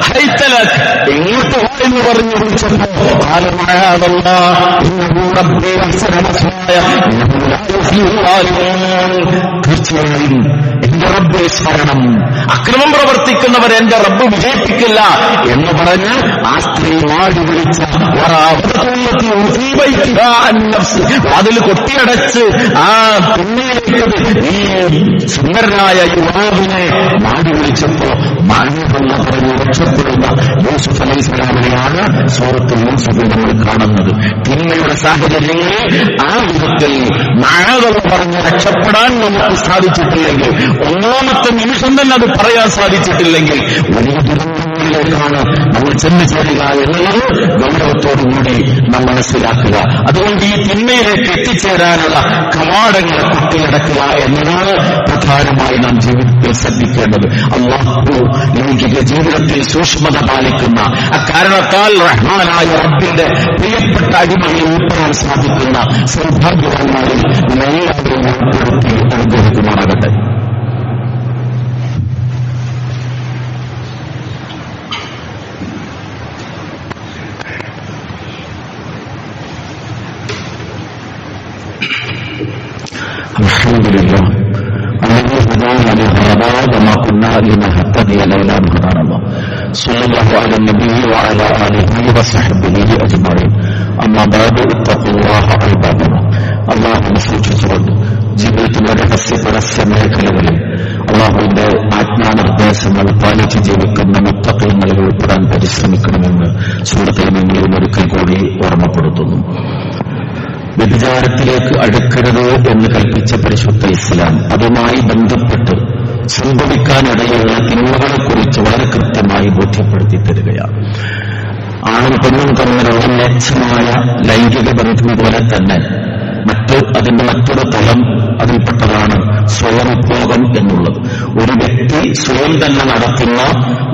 ഹൈത്തലക്, എങ്ങോട്ട് എന്ന് പറഞ്ഞു വിളിച്ചപ്പോ തീർച്ചയായും എന്റെ റബ്ബേ ശരണം, അക്രമം പ്രവർത്തിക്കുന്നവർ എന്റെ റബ്ബ് വിജയിപ്പിക്കില്ല എന്ന് പറഞ്ഞ് ആ സ്ത്രീ മാടി വിളിച്ച അതിൽ കൊട്ടിയടച്ച് ആ പെണ്ണിലേക്ക് ഈ സുന്ദരനായ യുവാവിനെ മാടി വിളിച്ചപ്പോ മാന്യമുള്ള പറഞ്ഞ് രക്ഷപ്പെടുന്ന യൂസുഫ് അലൈഹിസ്സലാമിനെയാണ് സൂറത്തുൽ യൂസുഫിൽ നമ്മൾ കാണുന്നത്. തിന്മയുടെ സാഹചര്യങ്ങളിൽ ആ വിധത്തിൽ മഴകൾ പറഞ്ഞ് രക്ഷപ്പെടാൻ നമുക്ക് സാധിച്ചിട്ടില്ലെങ്കിൽ, ഒന്നാമത്തെ നിമിഷം തന്നെ അത് പറയാൻ സാധിച്ചിട്ടില്ലെങ്കിൽ വലിയ ദുരന്തങ്ങളിലേക്കാണ് നമ്മൾ ചെന്നു ചേരുക എന്നുള്ളത് ഗൗരവത്തോടുകൂടി നാം മനസ്സിലാക്കുക. അതുകൊണ്ട് ഈ തിന്മയിലേക്ക് എത്തിച്ചേരാനുള്ള കവാടങ്ങളെ കുട്ടിയടക്കുക എന്നതാണ് പ്രധാനമായി നാം ജീവിതത്തിൽ ശ്രദ്ധിക്കേണ്ടത്. അല്ലാഹു ലൗകിക ജീവിതത്തിൽ സൂക്ഷ്മത പാലിക്കുന്ന അക്കാരണത്താൽ റഹ്മാനായ റബ്ബിന്റെ പ്രിയപ്പെട്ട അടിമകളിൽ ഉൾപ്പെടാൻ സാധിക്കുന്ന സൗഭാഗ്യവാന്മാരിൽ എല്ലാവരെയും ഉൾപ്പെടുത്തി അനുഗ്രഹിക്കുമാറാകട്ടെ. അൽഹംദുലില്ലാഹ് الذي هدانا لهذا وما كنا لنهتدي لولا أن هدانا الله. صلى الله على النبي وعلى آله وصحبه أجمعين. أما بعد اتقوا الله عباد الله. അല്ലാഹുവിനെ സൂക്ഷിച്ചുകൊണ്ട് ജീവിതത്തിലെ രഹസ്യ പരസ്യ മേഖലകളിൽ അള്ളാഹുവിന്റെ ആജ്ഞാനിർദ്ദേശങ്ങൾ പാലിച്ച് ജീവിക്കുന്ന മുത്തഖീങ്ങളിൽ ഉൾപ്പെടാൻ പരിശ്രമിക്കണമെന്ന് സൂറത്തുൽ മുഅ്മിനൂൻ ഒരിക്കൽ കൂടി ഓർമ്മപ്പെടുത്തുന്നു. വ്യഭിചാരത്തിലേക്ക് അടുക്കരുത് എന്ന് കൽപ്പിച്ച പരിശുദ്ധ ഇസ്ലാം അതുമായി ബന്ധപ്പെട്ട് സംഭവിക്കാനിടയുള്ള തിന്മകളെക്കുറിച്ച് വളരെ കൃത്യമായി ബോധ്യപ്പെടുത്തി തരികയാണ്. ആണും പെണ്ണും തമ്മിലുള്ള മെച്ചമായ ലൈംഗിക ബന്ധം പോലെ തന്നെ അതിന്റെ മറ്റൊരു തലം അതിൽപ്പെട്ടതാണ് സ്വയം ഭോഗം എന്നുള്ളത്. ഒരു വ്യക്തി സ്വയം തന്നെ നടത്തുന്ന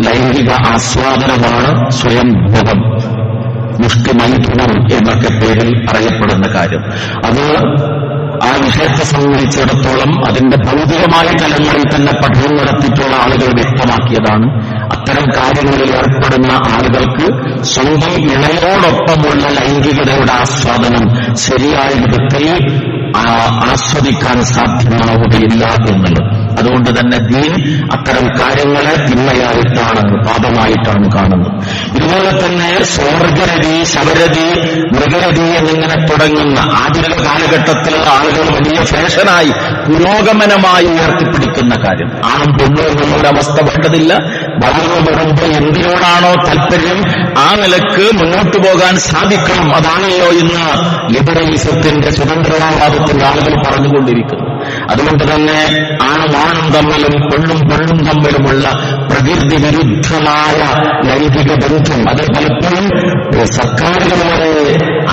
ലൈംഗിക ആസ്വാദനമാണ് സ്വയം ഭോഗം, മുഷ്ടിമൈഥുനം എന്നൊക്കെ പേരിൽ അറിയപ്പെടുന്ന കാര്യം. അത് ആ വിഷയത്തെ സംബന്ധിച്ചിടത്തോളം അതിന്റെ ഭൗതികമായ തലങ്ങളിൽ തന്നെ പഠനം നടത്തിയിട്ടുള്ള ആളുകൾ വ്യക്തമാക്കിയതാണ്. അത്തരം കാര്യങ്ങളിൽ ഏർപ്പെടുന്ന ആളുകൾക്ക് സ്വന്തം ഇണയോടൊപ്പമുള്ള ലൈംഗികതയുടെ ആസ്വാദനം ശരിയായ വിധത്തിൽ ആസ്വദിക്കാൻ സാധ്യമാവുകയില്ല എന്നുള്ളത്. അതുകൊണ്ട് തന്നെ ദീൻ അത്തരം കാര്യങ്ങളെ തിന്മയായിട്ടാണ്, പാപമായിട്ടാണ് കാണുന്നത്. ഇതുപോലെ തന്നെ സ്വർഗരതി, ശബരതി, മൃഗരതി എന്നിങ്ങനെ തുടങ്ങുന്ന ആധുനിക കാലഘട്ടത്തിലുള്ള ആളുകൾ വലിയ ഫാഷനായി പുരോഗമനമായി ഉയർത്തിപ്പിടിക്കുന്ന കാര്യം. ആണും പെണ്ണും എന്നുള്ള അവസ്ഥ വേണ്ടതില്ല. വളർന്നു വരുമ്പോൾ എന്തിനോടാണോ താല്പര്യം ആ നിലക്ക് മുന്നോട്ടു പോകാൻ സാധിക്കണം. അതാണല്ലോ ഇന്ന് ലിബറലിസത്തിന്റെ സ്വതന്ത്രവാദത്തിന്റെ ആളുകൾ പറഞ്ഞുകൊണ്ടിരിക്കുന്നു. അതുകൊണ്ട് തന്നെ ആണും തമ്മിലും പെണ്ണും തമ്മിലുമുള്ള പ്രകൃതി വിരുദ്ധമായ ലൈംഗിക ബന്ധം അത് പലപ്പോഴും സർക്കാരുകൾ വരെ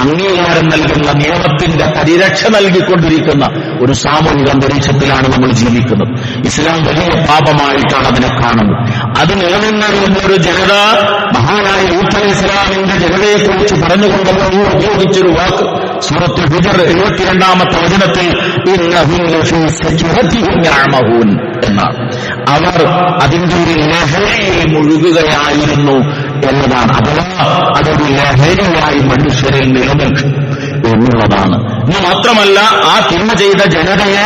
അംഗീകാരം നൽകുന്ന നിയമത്തിന്റെ പരിരക്ഷ നൽകിക്കൊണ്ടിരിക്കുന്ന ഒരു സാമൂഹിക അന്തരീക്ഷത്തിലാണ് നമ്മൾ ജീവിക്കുന്നത്. ഇസ്ലാം വലിയ പാപമായിട്ടാണ് അതിനെ കാണുന്നത്. അത് നിലനിന്നിരുന്ന ഒരു ജനത മഹാനായ ലൂത്ത് അലൈഹി ഇസ്ലാമിന്റെ ജനതയെക്കുറിച്ച് പറഞ്ഞുകൊണ്ട് ഉപയോഗിച്ചൊരു വാക്ക് സൂറത്തുൽ ഹിജ്ർ 72-ാമത്തെ വചനത്തിൽ ഇന്നഹും ലഫീ സജ്റതിഹിം യഅമഹൂൻ എന്നാണ്. അവർ അതിന്റെ ഒരു ലഹരിയിൽ മുഴുകുകയായിരുന്നു എന്നതാണ്. അഥവാ അതൊരു ലഹരിയായി മനുഷ്യരിൽ നിലനിൽക്കും എന്നുള്ളതാണ്. ഇന്ന് മാത്രമല്ല, ആ തിന്മ ചെയ്ത ജനതയെ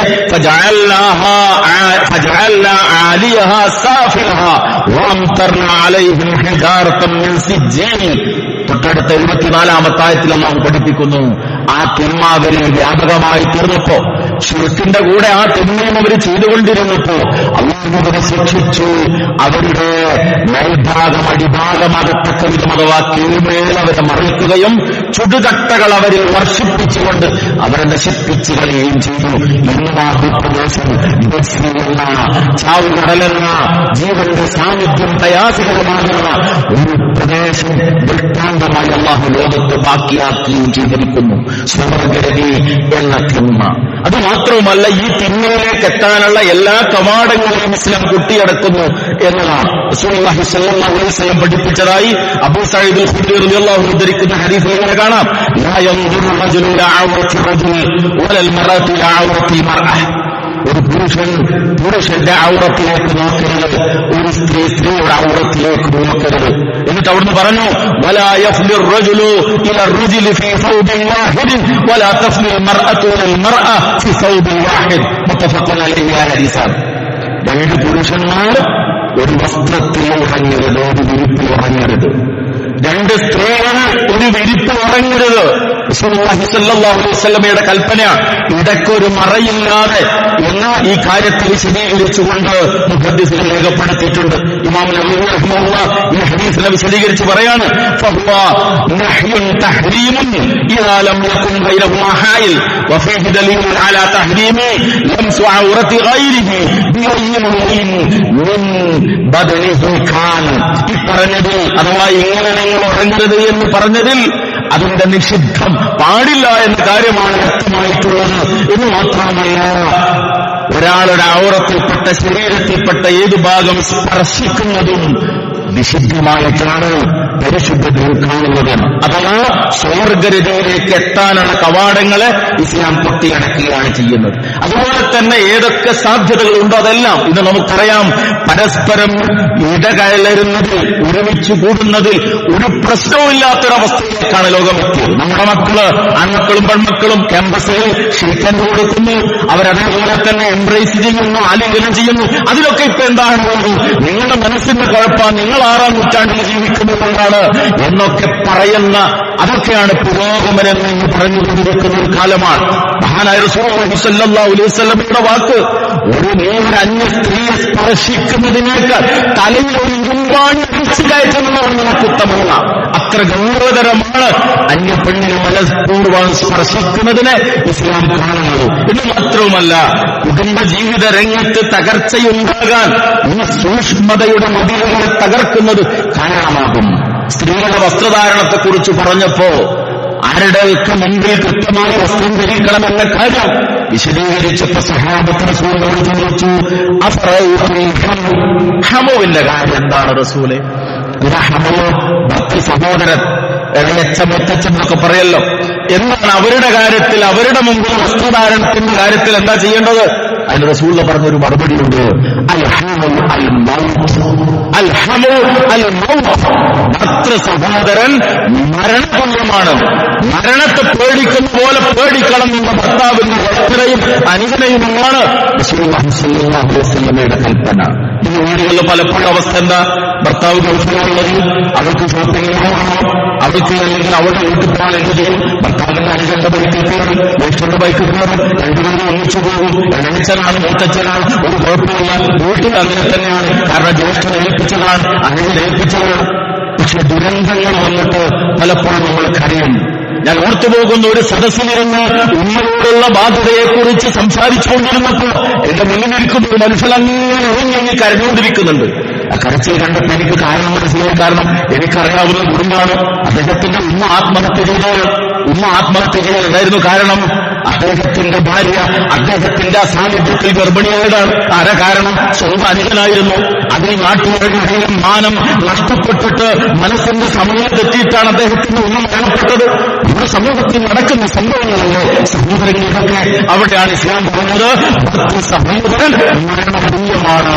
തൊട്ടടുത്ത 74-ാമത്തെ ആയത്തിൽ അല്ലാഹു പഠിപ്പിക്കുന്നു. ആ തിന്മ അവരിൽ വ്യാപകമായി തീർന്നപ്പോ, ശിർക്കിന്റെ കൂടെ ആ തിന്മയും അവർ ചെയ്തുകൊണ്ടിരുന്നപ്പോ അല്ലാഹു അവരെ ശിക്ഷിച്ചു. അവരുടെ മേൽഭാഗം അടിഭാഗമാകത്തക്ക വിധം അഥവാ കീഴ്മേൽ അവരെ മറിക്കുകയും ചുടുകട്ടകൾ അവരിൽ വർഷിപ്പിച്ചുകൊണ്ട് അവരെ നശിപ്പിച്ചു കളയുകയും ചെയ്തു. ഇന്ന് ആ ഭൂപ്രദേശം എന്ന ചാവുകടലെന്ന ജീവന്റെ സാന്നിധ്യം പ്രയാസകരമാകുന്ന ഒരു പ്രദേശം ദൃഷ്ടാന്തമായി അല്ലാഹു ലോകത്ത് ബാക്കിയാക്കുകയും ചെയ്തിരിക്കുന്നു. സ്വർഗരതി എന്ന തിന്മ. അത് മാത്രവുമല്ല, ഈ തിന്മയിലേക്ക് എത്താനുള്ള എല്ലാ കവാടങ്ങളെയും ഇസ്ലാം കുട്ടിയടക്കുന്നു എന്നതാണ് റസൂലുള്ളാഹി സ്വല്ലല്ലാഹു അലൈഹി വസല്ലം പഠിപ്പിച്ചതായി അബൂ സഈദ് അൽ ഖുദ്രി റളിയല്ലാഹു അൻഹു ഉദ്ധരിക്കുന്ന ഹദീസിൽ ഇങ്ങനെ കാണാം: ലാ യൻദുറു റജുലു ഇലാ ഔറത്തി റജുൽ വലൽ മറഅതു ഇലാ ഔറത്തി മർഅ. ഒരു പുരുഷന്റെ ഔറത്തിലേക്ക് നോക്കരുത്, ഒരു സ്ത്രീയുടെ ഔറത്തിലേക്ക് നോക്കരുത്. എന്നിട്ട് അവിടുന്ന് പറഞ്ഞു: വലാ യഫ്ലി റജുലു ഇലാ റജുലി ഫീ സൗബിൻ വാഹിദ് വലാ തഫ്ലി മർഅതു ഇലൽ മർഅ ഫീ സൗബിൻ വാഹിദ്. മുത്തഫഖുൻ അലൈഹി ഹദീസാണ്. രണ്ട് പുരുഷന്മാർ ഒരു വസ്ത്രത്തിൽ ഉറങ്ങരുത്, ഒരു വിരിപ്പിൽ ഉറങ്ങരുത്. രണ്ട് സ്ത്രീകൾ ഒരു വിരിപ്പ് ഉറങ്ങരുത്. റസൂലുള്ളാഹി സ്വല്ലല്ലാഹു അലൈഹി വസല്ലമയുടെ കൽപ്പന ഇടയ്ക്കൊരു മറയില്ലാതെ എന്ന ഈ കാര്യത്തിൽ വിശദീകരിച്ചുകൊണ്ട് മുഹദ്ദിസുകൾ രേഖപ്പെടുത്തിയിട്ടുണ്ട്. ഇമാം നബവി റഹിമഹുല്ലാഹ് ഈ ഹദീസിനെ വിശദീകരിച്ച് പറയാണ്: ഫഹുവ നഹ്യുൻ തഹ്രീമുൻ ഇദാ ലം യകുൻ ഗൈറഹുമാ ഹായിൽ വഫീഹി ദലീലുൻ അലാ തഹ്രീമി ലംസു ഔറതി ഗൈരിഹി ബിയമിൻ മിൻ ബദനിഹി ഖാൻ. ഈ പറഞ്ഞതിൽ അഥവാ ഇങ്ങനെ നിങ്ങൾ ഉറങ്ങരുത് എന്ന് പറഞ്ഞതിൽ അതിന്റെ നിഷിദ്ധം പാടില്ല എന്ന കാര്യമാണ് വ്യക്തമായിട്ടുള്ളത്. എന്ന് മാത്രമല്ല, ഒരാളുടെ ഔറത്തിൽപ്പെട്ട ശരീരത്തിൽപ്പെട്ട ഏതു ഭാഗം സ്പർശിക്കുന്നതും നിഷിദ്ധമായിട്ടാണ് പരിശുദ്ധ കാണുന്നത്. അഥവാ സ്വർഗരതിയിലേക്ക് എത്താനുള്ള കവാടങ്ങളെ ഇസ്ലാം പൊട്ടിയടക്കുകയാണ് ചെയ്യുന്നത്. അതുപോലെ തന്നെ ഏതൊക്കെ സാധ്യതകളുണ്ടോ അതെല്ലാം ഇത് നമുക്കറിയാം. പരസ്പരം ഇടകലരുന്നതിൽ, ഒരുമിച്ച് കൂടുന്നതിൽ ഒരു പ്രശ്നവുമില്ലാത്തൊരവസ്ഥയിലേക്കാണ് ലോകമെത്തിയത്. നമ്മുടെ മക്കള്, ആൺമക്കളും പെൺമക്കളും ക്യാമ്പസിൽ ക്ഷണിക്കാൻ കൊടുക്കുന്നു, അവരതേപോലെ തന്നെ എംബ്രേസ് ചെയ്യുന്നു, ആലിംഗനം ചെയ്യുന്നു. അതിലൊക്കെ ഇപ്പൊ എന്താണ്? നിങ്ങളുടെ മനസ്സിന്റെ കുഴപ്പം, നിങ്ങൾ 16-ാം നൂറ്റാണ്ടിൽ ജീവിക്കുന്നതുകൊണ്ടാണ് എന്നൊക്കെ പറയുന്ന, അതൊക്കെയാണ് പുരോഗമനം എന്ന് പറഞ്ഞുകൊണ്ടിരിക്കുന്ന ഒരു കാലമാണ്. മഹാനായ റസൂലുള്ളാഹി സ്വല്ലല്ലാഹു അലൈഹി വസല്ലമയുടെ വാക്ക്, ഒരു അന്യ സ്ത്രീയെ സ്പർശിക്കുന്നതിനേക്കാൾ തലയിൽ ഒരു ഇരുമ്പാണി അടിച്ചു കയറ്റുന്നതാണ് നമുക്ക് ഉത്തമമുള്ള. അത്ര ഗൗരവതരമാണ് അന്യ പെണ്ണിനെ മനഃപൂർവ്വം സ്പർശിക്കുന്നതിന് ഇസ്ലാം കാണുന്നത്. ഇത് മാത്രവുമല്ല, കുടുംബ ജീവിത രംഗത്ത് തകർച്ചയുണ്ടാകാൻ ഈ സൂക്ഷ്മതയുടെ മതിലുകളെ തകർക്കുന്നത് കാരണമാകും. സ്ത്രീകളുടെ വസ്ത്രധാരണത്തെക്കുറിച്ച് പറഞ്ഞപ്പോ ആരുടെയൊക്കെ മുമ്പിൽ കൃത്യമായ വസ്ത്രം ധരിക്കണമെന്ന കാര്യം വിശദീകരിച്ചപ്പോ സഹാബത്ത് റസൂലിനോട് ചോദിച്ചു, ഹമുവിന്റെ കാര്യം എന്താണ് റസൂലെ? ഹമു ഭർത്തൃ സഹോദരൻ, ഇളയച്ചമെത്തച്ചെന്നൊക്കെ പറയല്ലോ. എന്താണ് അവരുടെ കാര്യത്തിൽ, അവരുടെ മുമ്പിൽ വസ്ത്രധാരണത്തിന്റെ കാര്യത്തിൽ എന്താ ചെയ്യേണ്ടത്? അതിന് റസൂൽ പറഞ്ഞൊരു മറുപടിയുണ്ട്, ഭർത്തൃ സഹോദരൻ മരണതുല്യമാണ്. മരണത്തെ പേടിക്കുന്ന പോലെ പേടിക്കണം എന്ന ഭർത്താവിന്റെ വസ്ത്രയും അനുജനയുമാണ് റസൂലുള്ളാഹി സ്വല്ലല്ലാഹു അലൈഹി വസല്ലമയുടെ കൽപ്പന. ഇന്ന് വീടുകളിൽ പലപ്പോഴും അവസ്ഥ എന്താ? ഭർത്താവ് ഗൾഫിലുള്ളത്, അവർക്ക് ഷോപ്പിംഗിന് പോകണം, അവർക്ക് അല്ലെങ്കിൽ അവരുടെ വീട്ടിൽ പോകാൻ എന്ത് ചെയ്യും? ഭർത്താവിന്റെ അനുജന്റെ ബൈക്കിൽ കയറും, ജ്യേഷ്ഠന്റെ ബൈക്കിൽ കയറും, രണ്ടുപേരും ഒന്നിച്ചു പോകും. ഇളയച്ചനാണ്, മൂത്തച്ഛനാണ്, ഒരു കുഴപ്പമില്ല. വീട്ടിൽ അങ്ങനെ തന്നെയാണ്. കാരണം ജ്യേഷ്ഠനെ ഏൽപ്പിച്ചതാണ്, അനുജനെ ഏൽപ്പിച്ചതാണ്. പക്ഷെ ദുരന്തങ്ങൾ വന്നിട്ട് പലപ്പോഴും നമ്മൾ കരയും. ഞാൻ ഓർത്തുപോകുന്ന ഒരു സദസ്സിലിരുന്ന് ഉമ്മയോടുള്ള ബാധ്യതയെക്കുറിച്ച് സംസാരിച്ചുകൊണ്ടിരുന്നപ്പോൾ എന്റെ മുന്നിലിരിക്കുന്ന ഒരു മനുഷ്യനങ്ങനെ ഇറങ്ങി കരഞ്ഞുകൊണ്ടിരിക്കുന്നുണ്ട്. ആ കരച്ചിൽ കണ്ടപ്പോൾ എനിക്ക് കാരണം മനസ്സിലായി. കാരണം എനിക്കറിയാവുന്ന കുടുംബമാണ്. അദ്ദേഹത്തിന്റെ ഉമ്മ ആത്മഹത്യ ചെയ്തതായിരുന്നു. കാരണം അദ്ദേഹത്തിന്റെ ഭാര്യ അദ്ദേഹത്തിന്റെ സാന്നിധ്യത്തിൽ ഗർഭിണിയായതാണ്. ആരാ കാരണം? സ്വന്തം അനുജനായിരുന്നു. അതിന് നാട്ടുകാരുടെ മാനം നഷ്ടപ്പെട്ടിട്ട് മനസ്സിന്റെ സമയം തെറ്റിയിട്ടാണ് അദ്ദേഹത്തിന്റെ ഉമ്മ മരണപ്പെട്ടത്. നമ്മുടെ സമൂഹത്തിൽ നടക്കുന്ന സംഭവങ്ങളല്ലേ സഹോദരങ്ങളൊക്കെ. അവിടെയാണ് ഇസ്ലാം പറഞ്ഞത്, ഭർത്തൃ സഹോദരൻ മരണതുല്യമാണ്.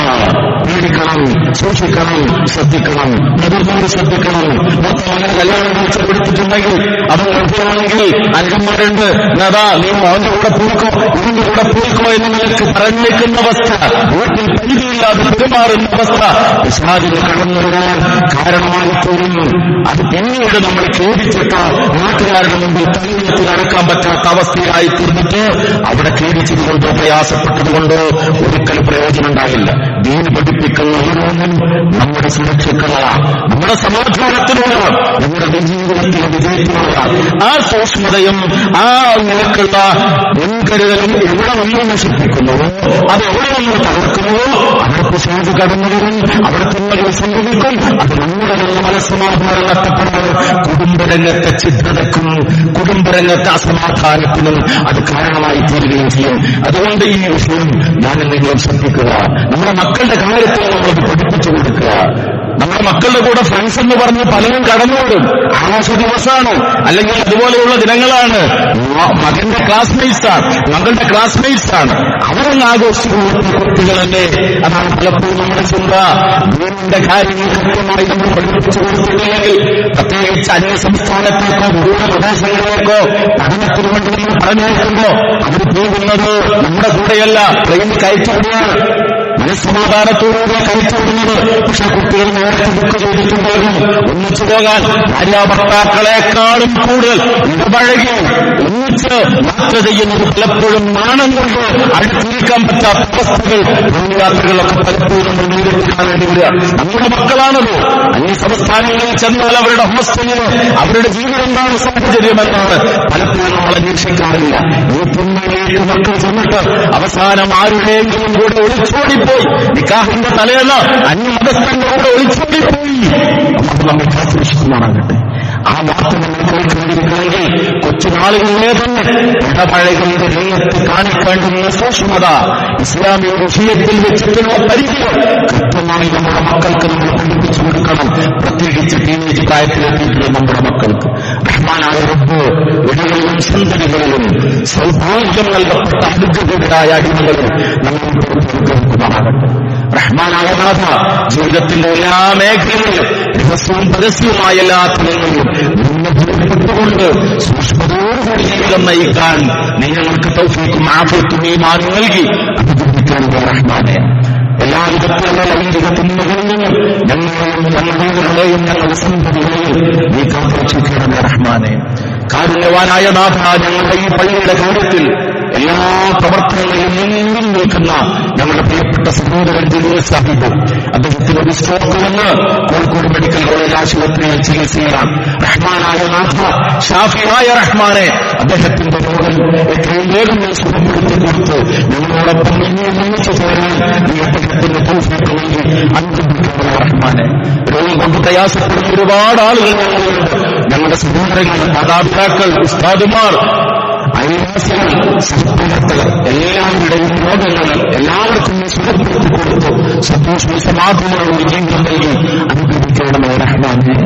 പേടിക്കണം, സൂക്ഷിക്കണം, ശ്രദ്ധിക്കണം, മുതിർന്നവർ ശ്രദ്ധിക്കണം. മൊത്തം കല്യാണം കഴിച്ച് കൊടുത്തിട്ടുണ്ടെങ്കിൽ അത് ഗർഭമാണെങ്കിൽ അനുജന്മാരുണ്ട്, നദാ നീ അവന്റെ കൂടെ പോയിക്കോ, ഇതിന്റെ കൂടെ പോയിക്കോ എന്ന് നിനക്ക് പറഞ്ഞേക്കുന്ന അവസ്ഥ, വീട്ടിൽ പരിധിയില്ലാതെ പെരുമാറുന്ന അവസ്ഥ പിശാചിന് കടന്നു വരാൻ കാരണമായി തീരുന്നു. അത് പിന്നീട് നമ്മൾ ഖേദിച്ചിട്ട് നാട്ടുകാരുടെ മുമ്പിൽ തലയിലെത്തി നടക്കാൻ പറ്റാത്ത അവസ്ഥയായി തീർന്നിട്ട് അവിടെ ഖേദിച്ചതുകൊണ്ടോ പ്രയാസപ്പെട്ടതുകൊണ്ടോ ഒരിക്കലും പ്രയോജനം ഉണ്ടാകില്ല. ദീൻ പഠിപ്പിക്കുന്ന ഓരോന്നും നമ്മുടെ സുരക്ഷയ്ക്കുള്ളതാണ്, നമ്മുടെ സമാധാനത്തിനുള്ളതാണ്, നമ്മുടെ ജീവിതത്തിൽ വിജയത്തിനുള്ളതാണ്. ആ സൂക്ഷ്മതയും ആ നിലക്കുള്ള മുൻകരുതലും എവിടെ നമ്മൾ നശിപ്പിക്കുന്നുവോ, അത് എവിടെ നമ്മൾ തകർക്കുന്നുവോ അവിടെ പിശാച് കടന്നു വരും, അവിടെ തിന്മകൾ സംഭവിക്കും. അത് നമ്മുടെ നല്ല മനസ്സമാധാനം നഷ്ടപ്പെടുന്നത് കുടുംബരംഗത്തെ ഛിദ്രതയ്ക്കും കുടുംബരംഗത്തെ അസമാധാനത്തിനും അത് കാരണമായി തീരുകയും ചെയ്യും. അതുകൊണ്ട് ഈ വിഷയം ഞാൻ എന്തെങ്കിലും ശ്രദ്ധിക്കുക. നമ്മുടെ മക്കളുടെ കാര്യത്തിൽ നമ്മളത് പഠിപ്പിച്ചു കൊടുക്കുക. നമ്മുടെ മക്കളുടെ കൂടെ ഫ്രണ്ട്സ് എന്ന് പറഞ്ഞ് പലരും കടന്നുകൊടും. ആഘോഷ ദിവസമാണ്, അല്ലെങ്കിൽ അതുപോലെയുള്ള ദിനങ്ങളാണ്. മകന്റെ ക്ലാസ്മേറ്റ്സ് ആണ്, മകളുടെ ക്ലാസ്മേറ്റ്സ് ആണ്, അവരൊന്ന് ആഘോഷിച്ചു കൊടുത്ത കുട്ടികളല്ലേ. അതാണ് പലപ്പോഴും നമ്മുടെ ചിന്ത. ദീനിന്റെ കാര്യങ്ങൾ കൃത്യമായി നമ്മൾ പഠിപ്പിച്ചു കൊടുത്തിട്ടില്ലെങ്കിൽ, പ്രത്യേകിച്ച് അന്യ സംസ്ഥാനത്തേക്കോ ദൂര പ്രദേശങ്ങളിലേക്കോ പഠനത്തിന് വേണ്ടി നമ്മൾ പറഞ്ഞയക്കുമ്പോ അവർ പോകുന്നത് നമ്മുടെ കൂടെയല്ല, ട്രെയിനിൽ കയറ്റിവിടുകയാണ്, മനസ്സമാധാനത്തോടുകൂടെ കയറ്റിവിടുന്നത്. പക്ഷെ കുട്ടികൾ നേരത്തെ ബുക്ക് ചെയ്തിട്ടുണ്ടാകും ഒന്നിച്ചു പോകാൻ. ഭാര്യാഭർത്താക്കളെക്കാളും കൂടുതൽ ഇടപഴകി ഒന്നിച്ച് യാത്ര ചെയ്യുന്നത് പലപ്പോഴും നാണം കൊണ്ട് അടുത്തിരിക്കാൻ പറ്റാത്ത അവസ്ഥകൾ, യാത്രകളൊക്കെ പലപ്പോഴും നമ്മൾ നേരിട്ട് കാണേണ്ടി വരിക. നമ്മുടെ മക്കളാണത്. അന്യ സംസ്ഥാനങ്ങളിൽ ചെന്നാൽ അവരുടെ ഹോസ്റ്റലിൽ അവരുടെ ജീവിതം എന്താണ് സാഹചര്യമെന്നാണ് പലപ്പോഴും നമ്മൾ അന്വേഷിക്കാറില്ല. ഈ പുണ്യയിലേക്ക് മക്കൾ ചെന്നിട്ട് അവസാനം ആരുടെയെങ്കിലും കൂടെ ഒളിച്ചോടിപ്പോയി, നിക്കാഹിന്റെ തലേന്ന് അന്യമതസ്ഥന്റെ കൂടെ ഒളിച്ചോടിപ്പോയി. അത് നമ്മൾ കാത്തുരക്ഷിക്കുമാറാകട്ടെ. ആ വാർത്ത നമ്മൾ കേൾക്കേണ്ടിയിരിക്കണമെങ്കിൽ കൊച്ചുനാളുകളിലെ തന്നെ ഇടപഴകളുടെ രംഗത്ത് കാണിക്കേണ്ടുന്ന സൂക്ഷ്മത, ഇസ്ലാമിക വിഷയത്തിൽ വെച്ചിട്ടുള്ള പരിചയം കൃത്യമായി നമ്മുടെ മക്കൾക്ക് നമ്മൾ പഠിപ്പിച്ചു കൊടുക്കണം. പ്രത്യേകിച്ച് ടീനേജ് പ്രായത്തിലെത്തിയിട്ടുള്ള നമ്മുടെ മക്കൾക്ക് റഹ്മാനായ റബ്ബ് ഇടകളിലും സന്തതികളിലും സൗഭാഗ്യം നൽകപ്പെട്ട അനുഗ്രഹീതരായ അടിമകളും നമ്മൾ കൊടുക്കുമാറാകട്ടെ. റഹ്മാനായ നാഥ, ജീവിതത്തിന്റെ എല്ലാ മേഖലകളിലും രഹസ്യവും പരസ്യവുമായ എല്ലാ തലങ്ങളിലും നിന്ന് ഭയപ്പെട്ടുകൊണ്ട് സൂക്ഷ്മതയോടുകൂടി ജീവിതം നയിക്കാൻ നീ ഞങ്ങൾക്ക് തൗഫീഖും ആഫിയത്തും ഈമാനും നൽകി അനുഗ്രഹിക്കാനുള്ള റഹ്മാനെ. എല്ലാ എല്ലാ വിധത്തിലുള്ള ലൈംഗിക തിന്മകളിൽ നിന്നും ഞങ്ങളെയും ഞങ്ങളുടെ സന്തതികളെയും നീ കാത്തുരക്ഷിക്കണമേ റഹ്മാനെ. കാരുണ്യവാനായ നാഥ, ഞങ്ങളുടെ ഈ പള്ളിയുടെ കാര്യത്തിൽ എല്ലാ പ്രവർത്തനങ്ങളിലും മുന്നിൽ നിൽക്കുന്ന ഞങ്ങളുടെ പ്രിയപ്പെട്ട സഹോദരൻ ജില്ലി സാഹിബ്, അദ്ദേഹത്തിന് ഒരു സ്ട്രോക്ക് വന്ന് കോഴിക്കോട് മെഡിക്കൽ കോളേജ് ആശുപത്രിയിൽ ചികിത്സയിലാണ്. റഹ്മാനായ നാഥ, ഷാഫിയായ റഹ്മാനെ, അദ്ദേഹത്തിന്റെ രോഗം എത്രയും വേഗം സുഖപ്പെടുത്തി കൊടുത്ത് ഞങ്ങളോടൊപ്പം ഇനിയും ഒന്നിച്ചു ചേരാൻ ഈ അദ്ദേഹത്തിന്റെ തൗഫീഖ് നൽകി അനുഗ്രഹിക്കുന്ന റഹ്മാനെ. രോഗം കൊണ്ട് പ്രയാസപ്പെടുന്ന ഒരുപാട് ആളുകൾ ഞങ്ങളുണ്ട്. ഞങ്ങളുടെ സഹോദരങ്ങൾ, മാതാപിതാക്കൾ, ഉസ്താദുമാർ, അയൽവാസികൾ, സഹപ്രവർത്തകർ, എല്ലാവരുടെയും രോഗങ്ങൾ എല്ലാവർക്കും സുഖപ്പെടുത്തി കൊടുത്തു സന്തോഷവും സമാധാനവും ജീവിതം നൽകി അനുഗ്രഹിക്കണമേ റഹ്മാനെ.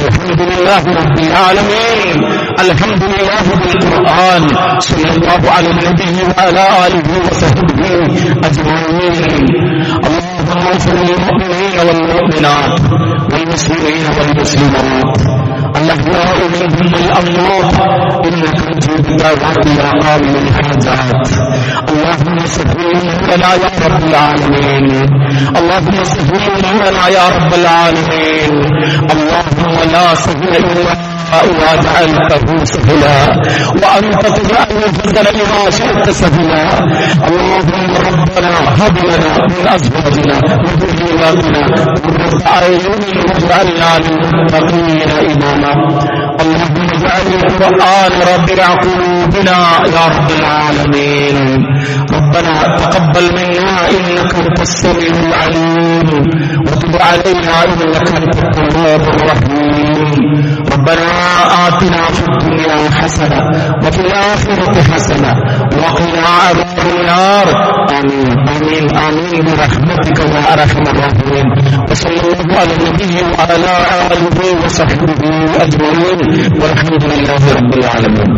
അൽഹംദുലില്ലാഹി റബ്ബിൽ ആലമീൻ. അൽഹംദുലില്ലാഹി ബിൽ ഖുർആൻ. സ്വല്ലല്ലാഹു അലൈഹി നബിയ്യി വഅലാ ആലിഹി വസഹ്ബിഹി അജ്മഈൻ. اللهم اغفر للمؤمنين والمؤمنات والمسلمين والمسلمات الأحياء منهم والأموات إنك تجيب الدعوات يا قاضي الحاجات. اللهم سهل لنا يا رب العالمين. اللهم سهل لنا يا رب العالمين. اللهم لا سهل إلا إذا جعلته سهلا وأنت تجعل الحزن إذا شئت سهلا. اللهم ربنا هب لنا من أزواجنا وذرياتنا قرة أعين واجعلنا للمتقين إماما. اللهم اجعل القرآن ربيع قلوبنا يا رب العالمين. ربنا تقبل منا إنك أنت السميع العليم وتب علينا إنك أنت التواب الرحيم. ربنا آتنا في الدنيا حسنة وفي الآخرة حسنة وقنا عذاب النار. آمين آمين آمين برحمتك يا أرحم الراحمين. وصلى الله على النبي وعلى آله وصحبه أجمعين والحمد لله رب العالمين.